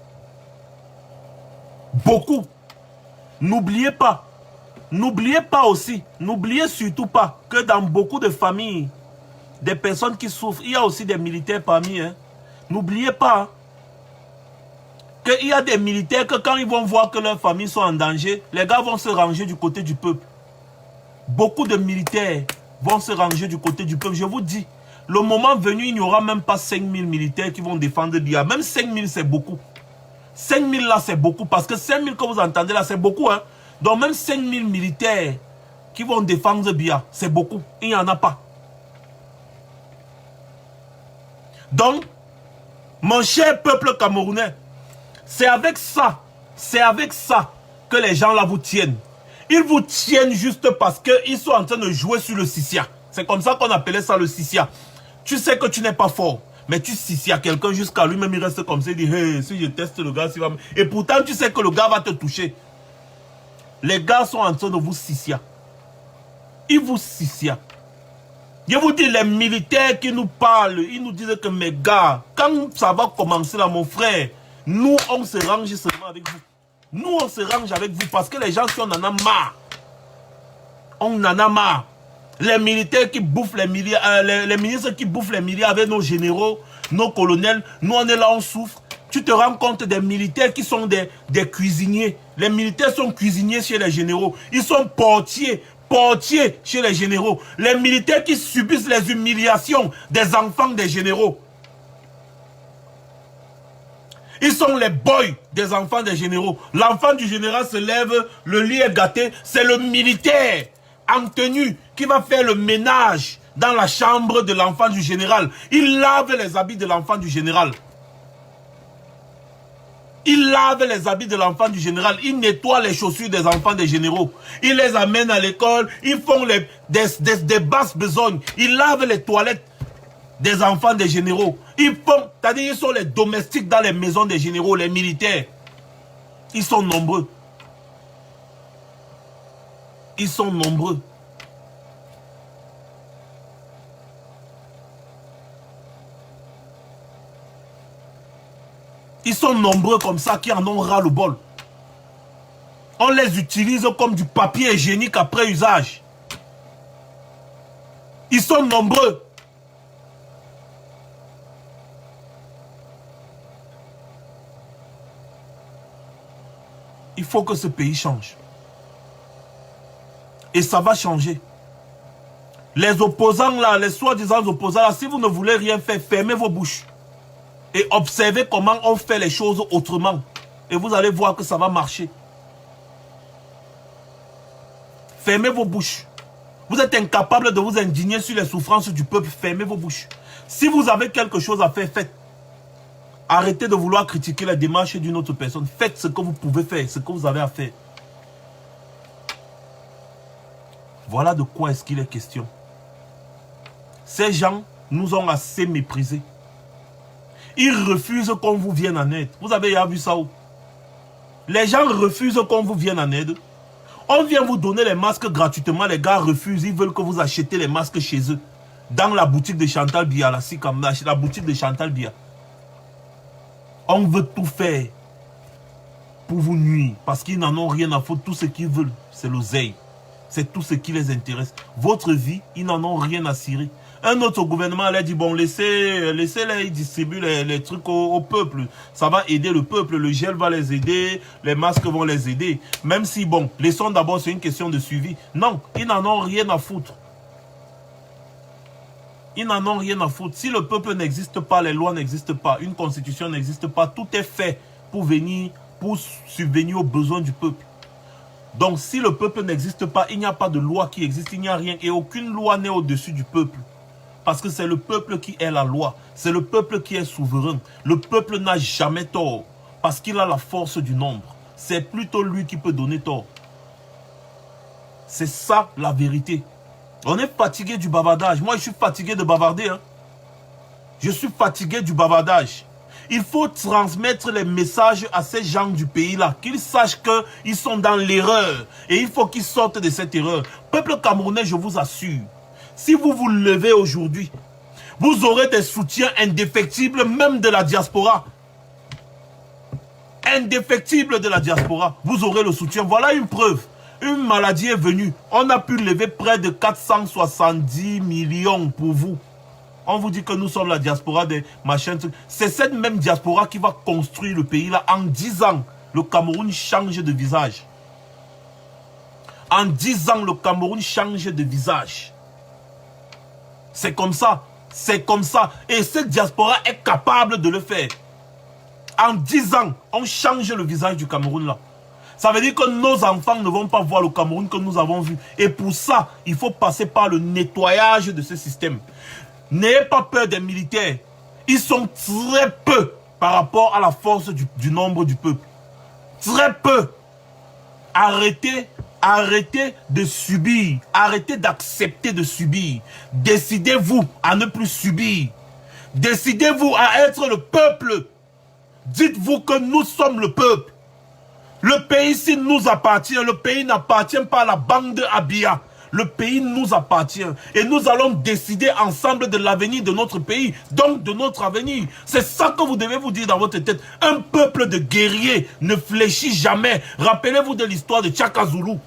Speaker 1: Beaucoup. N'oubliez pas. N'oubliez pas aussi. N'oubliez surtout pas que dans beaucoup de familles, des personnes qui souffrent, il y a aussi des militaires parmi eux. Hein. N'oubliez pas qu'il y a des militaires que quand ils vont voir que leurs familles sont en danger, les gars vont se ranger du côté du peuple. Beaucoup de militaires vont se ranger du côté du peuple. Je vous dis, le moment venu, il n'y aura même pas 5 000 militaires qui vont défendre Biya. Même 5 000, c'est beaucoup. 5 000 là, c'est beaucoup. Parce que 5 000 que vous entendez là, c'est beaucoup. Hein? Donc même 5 000 militaires qui vont défendre Biya, c'est beaucoup. Il n'y en a pas. Donc, mon cher peuple camerounais, c'est avec ça que les gens là vous tiennent. Ils vous tiennent juste parce qu'ils sont en train de jouer sur le Sissia. C'est comme ça qu'on appelait ça le Sissia. Tu sais que tu n'es pas fort, mais tu Sissia quelqu'un jusqu'à lui-même, il reste comme ça, il dit, hey, si je teste le gars, il va me... Et pourtant, tu sais que le gars va te toucher. Les gars sont en train de vous Sissia. Ils vous Sissia. Je vous dis, les militaires qui nous parlent, ils nous disent que mes gars, quand ça va commencer là, mon frère, nous, on se range seulement avec vous. Nous, on se range avec vous parce que les gens, si on en a marre, on en a marre. Les militaires qui bouffent les milliards, les ministres qui bouffent les milliards avec nos généraux, nos colonels, nous, on est là, on souffre. Tu te rends compte des militaires qui sont des cuisiniers. Les militaires sont cuisiniers chez les généraux. Ils sont portiers chez les généraux. Les militaires qui subissent les humiliations des enfants des généraux. Ils sont les boys des enfants des généraux. L'enfant du général se lève, le lit est gâté. C'est le militaire en tenue qui va faire le ménage dans la chambre de l'enfant du général. Il lave les habits de l'enfant du général. Il lave les habits de l'enfant du général. Il nettoie les chaussures des enfants des généraux. Il les amène à l'école. Ils font des basses besognes. Il lave les toilettes des enfants des généraux. Ils font, c'est-à-dire ils sont les domestiques dans les maisons des généraux, les militaires. Ils sont nombreux. Ils sont nombreux. Ils sont nombreux comme ça qui en ont ras le bol. On les utilise comme du papier hygiénique après usage. Ils sont nombreux. Il faut que ce pays change. Et ça va changer. Les opposants là, les soi-disant opposants là, si vous ne voulez rien faire, fermez vos bouches. Et observez comment on fait les choses autrement. Et vous allez voir que ça va marcher. Fermez vos bouches. Vous êtes incapable de vous indigner sur les souffrances du peuple. Fermez vos bouches. Si vous avez quelque chose à faire, faites. Arrêtez de vouloir critiquer la démarche d'une autre personne. Faites ce que vous pouvez faire, ce que vous avez à faire. Voilà de quoi est-ce qu'il est question. Ces gens nous ont assez méprisés. Ils refusent qu'on vous vienne en aide. Vous avez déjà vu ça où? Les gens refusent qu'on vous vienne en aide. On vient vous donner les masques gratuitement. Les gars refusent. Ils veulent que vous achetiez les masques chez eux. Dans la boutique de Chantal Biya. La boutique de Chantal Biya. On veut tout faire pour vous nuire. Parce qu'ils n'en ont rien à foutre. Tout ce qu'ils veulent, c'est l'oseille. C'est tout ce qui les intéresse. Votre vie, ils n'en ont rien à cirer. Un autre gouvernement allait dire, bon, laissez-les distribuer les trucs au peuple. Ça va aider le peuple, le gel va les aider, les masques vont les aider. Même si, bon, laissons d'abord, c'est une question de suivi. Non, ils n'en ont rien à foutre. Ils n'en ont rien à foutre. Si le peuple n'existe pas, les lois n'existent pas, une constitution n'existe pas, tout est fait pour subvenir aux besoins du peuple. Donc, si le peuple n'existe pas, il n'y a pas de loi qui existe, il n'y a rien. Et aucune loi n'est au-dessus du peuple. Parce que c'est le peuple qui est la loi. C'est le peuple qui est souverain. Le peuple n'a jamais tort. Parce qu'il a la force du nombre. C'est plutôt lui qui peut donner tort. C'est ça la vérité. On est fatigué du bavardage. Moi, je suis fatigué de bavarder. Hein. Je suis fatigué du bavardage. Il faut transmettre les messages à ces gens du pays-là, qu'ils sachent qu'ils sont dans l'erreur. Et il faut qu'ils sortent de cette erreur. Peuple camerounais, je vous assure, si vous vous levez aujourd'hui, vous aurez des soutiens indéfectibles, même de la diaspora. Indéfectibles de la diaspora. Vous aurez le soutien. Voilà une preuve. Une maladie est venue. On a pu lever près de 470 millions pour vous. On vous dit que nous sommes la diaspora des machins. C'est cette même diaspora qui va construire le pays là. En 10 ans, le Cameroun change de visage. En 10 ans, le Cameroun change de visage. C'est comme ça. C'est comme ça. Et cette diaspora est capable de le faire. En 10 ans, on change le visage du Cameroun là. Ça veut dire que nos enfants ne vont pas voir le Cameroun que nous avons vu. Et pour ça, il faut passer par le nettoyage de ce système. N'ayez pas peur des militaires. Ils sont très peu par rapport à la force du nombre du peuple. Très peu. Arrêtez de subir. Arrêtez d'accepter de subir. Décidez-vous à ne plus subir. Décidez-vous à être le peuple. Dites-vous que nous sommes le peuple. Le pays, s'il nous appartient, le pays n'appartient pas à la bande Abia. Le pays nous appartient et nous allons décider ensemble de l'avenir de notre pays, donc de notre avenir. C'est ça que vous devez vous dire dans votre tête. Un peuple de guerriers ne fléchit jamais. Rappelez-vous de l'histoire de Tchaka Zulu.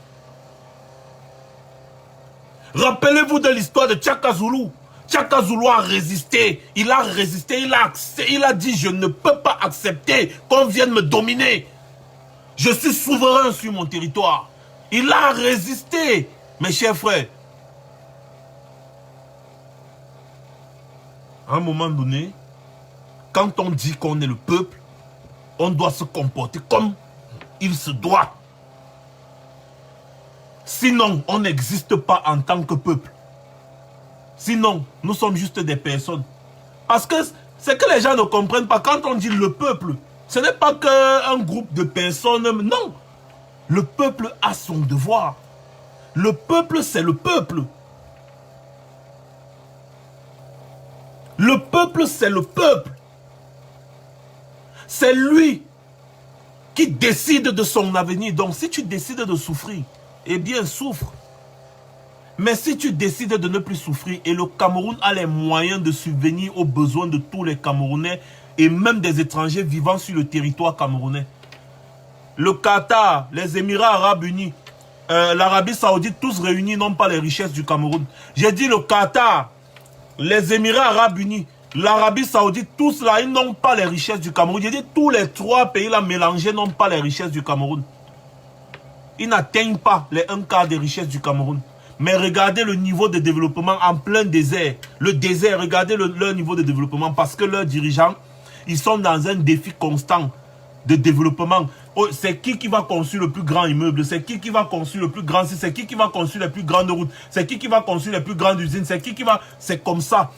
Speaker 1: Rappelez-vous de l'histoire de Tchaka Zulu. Tchaka Zulu a résisté. Il a résisté, il a dit je ne peux pas accepter qu'on vienne me dominer. Je suis souverain sur mon territoire. Il a résisté. Mes chers frères, à un moment donné, quand on dit qu'on est le peuple, on doit se comporter comme il se doit. Sinon, on n'existe pas en tant que peuple. Sinon, nous sommes juste des personnes. Parce que c'est que les gens ne comprennent pas. Quand on dit le peuple, ce n'est pas qu'un groupe de personnes. Non, le peuple a son devoir. Le peuple, c'est le peuple. Le peuple, c'est le peuple. C'est lui qui décide de son avenir. Donc, si tu décides de souffrir, eh bien, souffre. Mais si tu décides de ne plus souffrir, et le Cameroun a les moyens de subvenir aux besoins de tous les Camerounais, et même des étrangers vivant sur le territoire camerounais. Le Qatar, les Émirats Arabes Unis, l'Arabie Saoudite, tous réunis n'ont pas les richesses du Cameroun. J'ai dit le Qatar, les Émirats Arabes Unis, l'Arabie Saoudite, tous là, ils n'ont pas les richesses du Cameroun. J'ai dit tous les 3 pays là mélangés n'ont pas les richesses du Cameroun. Ils n'atteignent pas les 1/4 des richesses du Cameroun. Mais regardez le niveau de développement en plein désert. Le désert, regardez leur niveau de développement parce que leurs dirigeants, ils sont dans un défi constant de développement. Oh, c'est qui va construire le plus grand immeuble? C'est qui va construire le plus grand site? C'est qui va construire les plus grandes routes? C'est qui va construire les plus grandes usines? C'est qui va... C'est comme ça.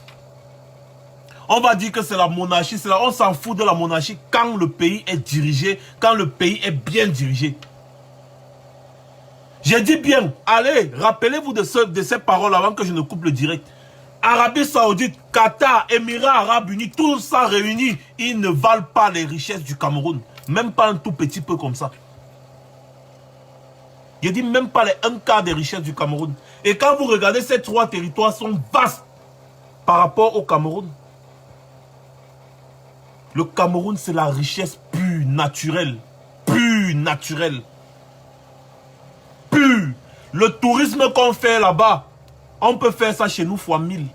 Speaker 1: On va dire que c'est la monarchie. Là, on s'en fout de la monarchie quand le pays est dirigé, quand le pays est bien dirigé. J'ai dit bien, allez, rappelez-vous de ces paroles avant que je ne coupe le direct. Arabie Saoudite, Qatar, Émirats Arabes Unis, tout ça réuni, ils ne valent pas les richesses du Cameroun. Même pas un tout petit peu comme ça. Je dis même pas les 1/4 des richesses du Cameroun. Et quand vous regardez, ces 3 territoires sont vastes par rapport au Cameroun. Le Cameroun, c'est la richesse pure, naturelle. Pure, naturelle. Pure. Le tourisme qu'on fait là-bas, on peut faire ça chez nous fois 1000.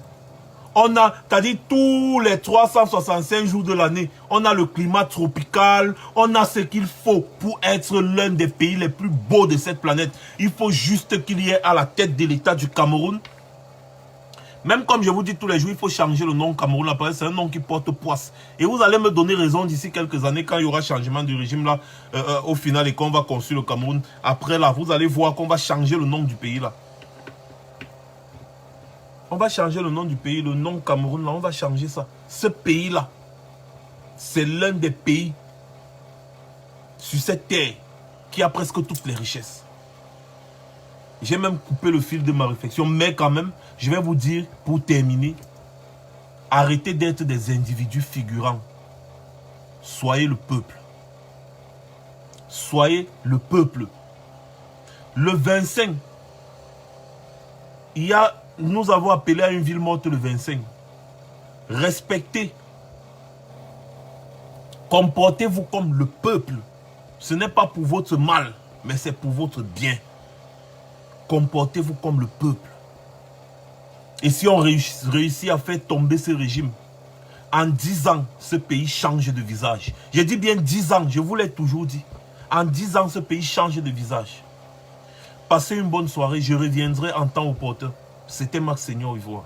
Speaker 1: On a, c'est-à-dire tous les 365 jours de l'année, on a le climat tropical, on a ce qu'il faut pour être l'un des pays les plus beaux de cette planète. Il faut juste qu'il y ait à la tête de l'État du Cameroun. Même comme je vous dis tous les jours, il faut changer le nom Cameroun. C'est un nom qui porte poisse. Et vous allez me donner raison d'ici quelques années quand il y aura changement du régime là, au final, et qu'on va construire le Cameroun. Après là, vous allez voir qu'on va changer le nom du pays là. On va changer le nom du pays, le nom Cameroun là, on va changer ça. Ce pays là, c'est l'un des pays sur cette terre qui a presque toutes les richesses. J'ai même coupé le fil de ma réflexion, mais quand même, je vais vous dire, pour terminer, arrêtez d'être des individus figurants. Soyez le peuple. Soyez le peuple. Le 25, nous avons appelé à une ville morte le 25. Respectez. Comportez-vous comme le peuple. Ce n'est pas pour votre mal, mais c'est pour votre bien. Comportez-vous comme le peuple. Et si on réussit à faire tomber ce régime, en 10 ans, ce pays change de visage. Je dis bien 10 ans, je vous l'ai toujours dit. En 10 ans, ce pays change de visage. Passez une bonne soirée, je reviendrai en temps opportun. C'était Max Seigneur Ivoire.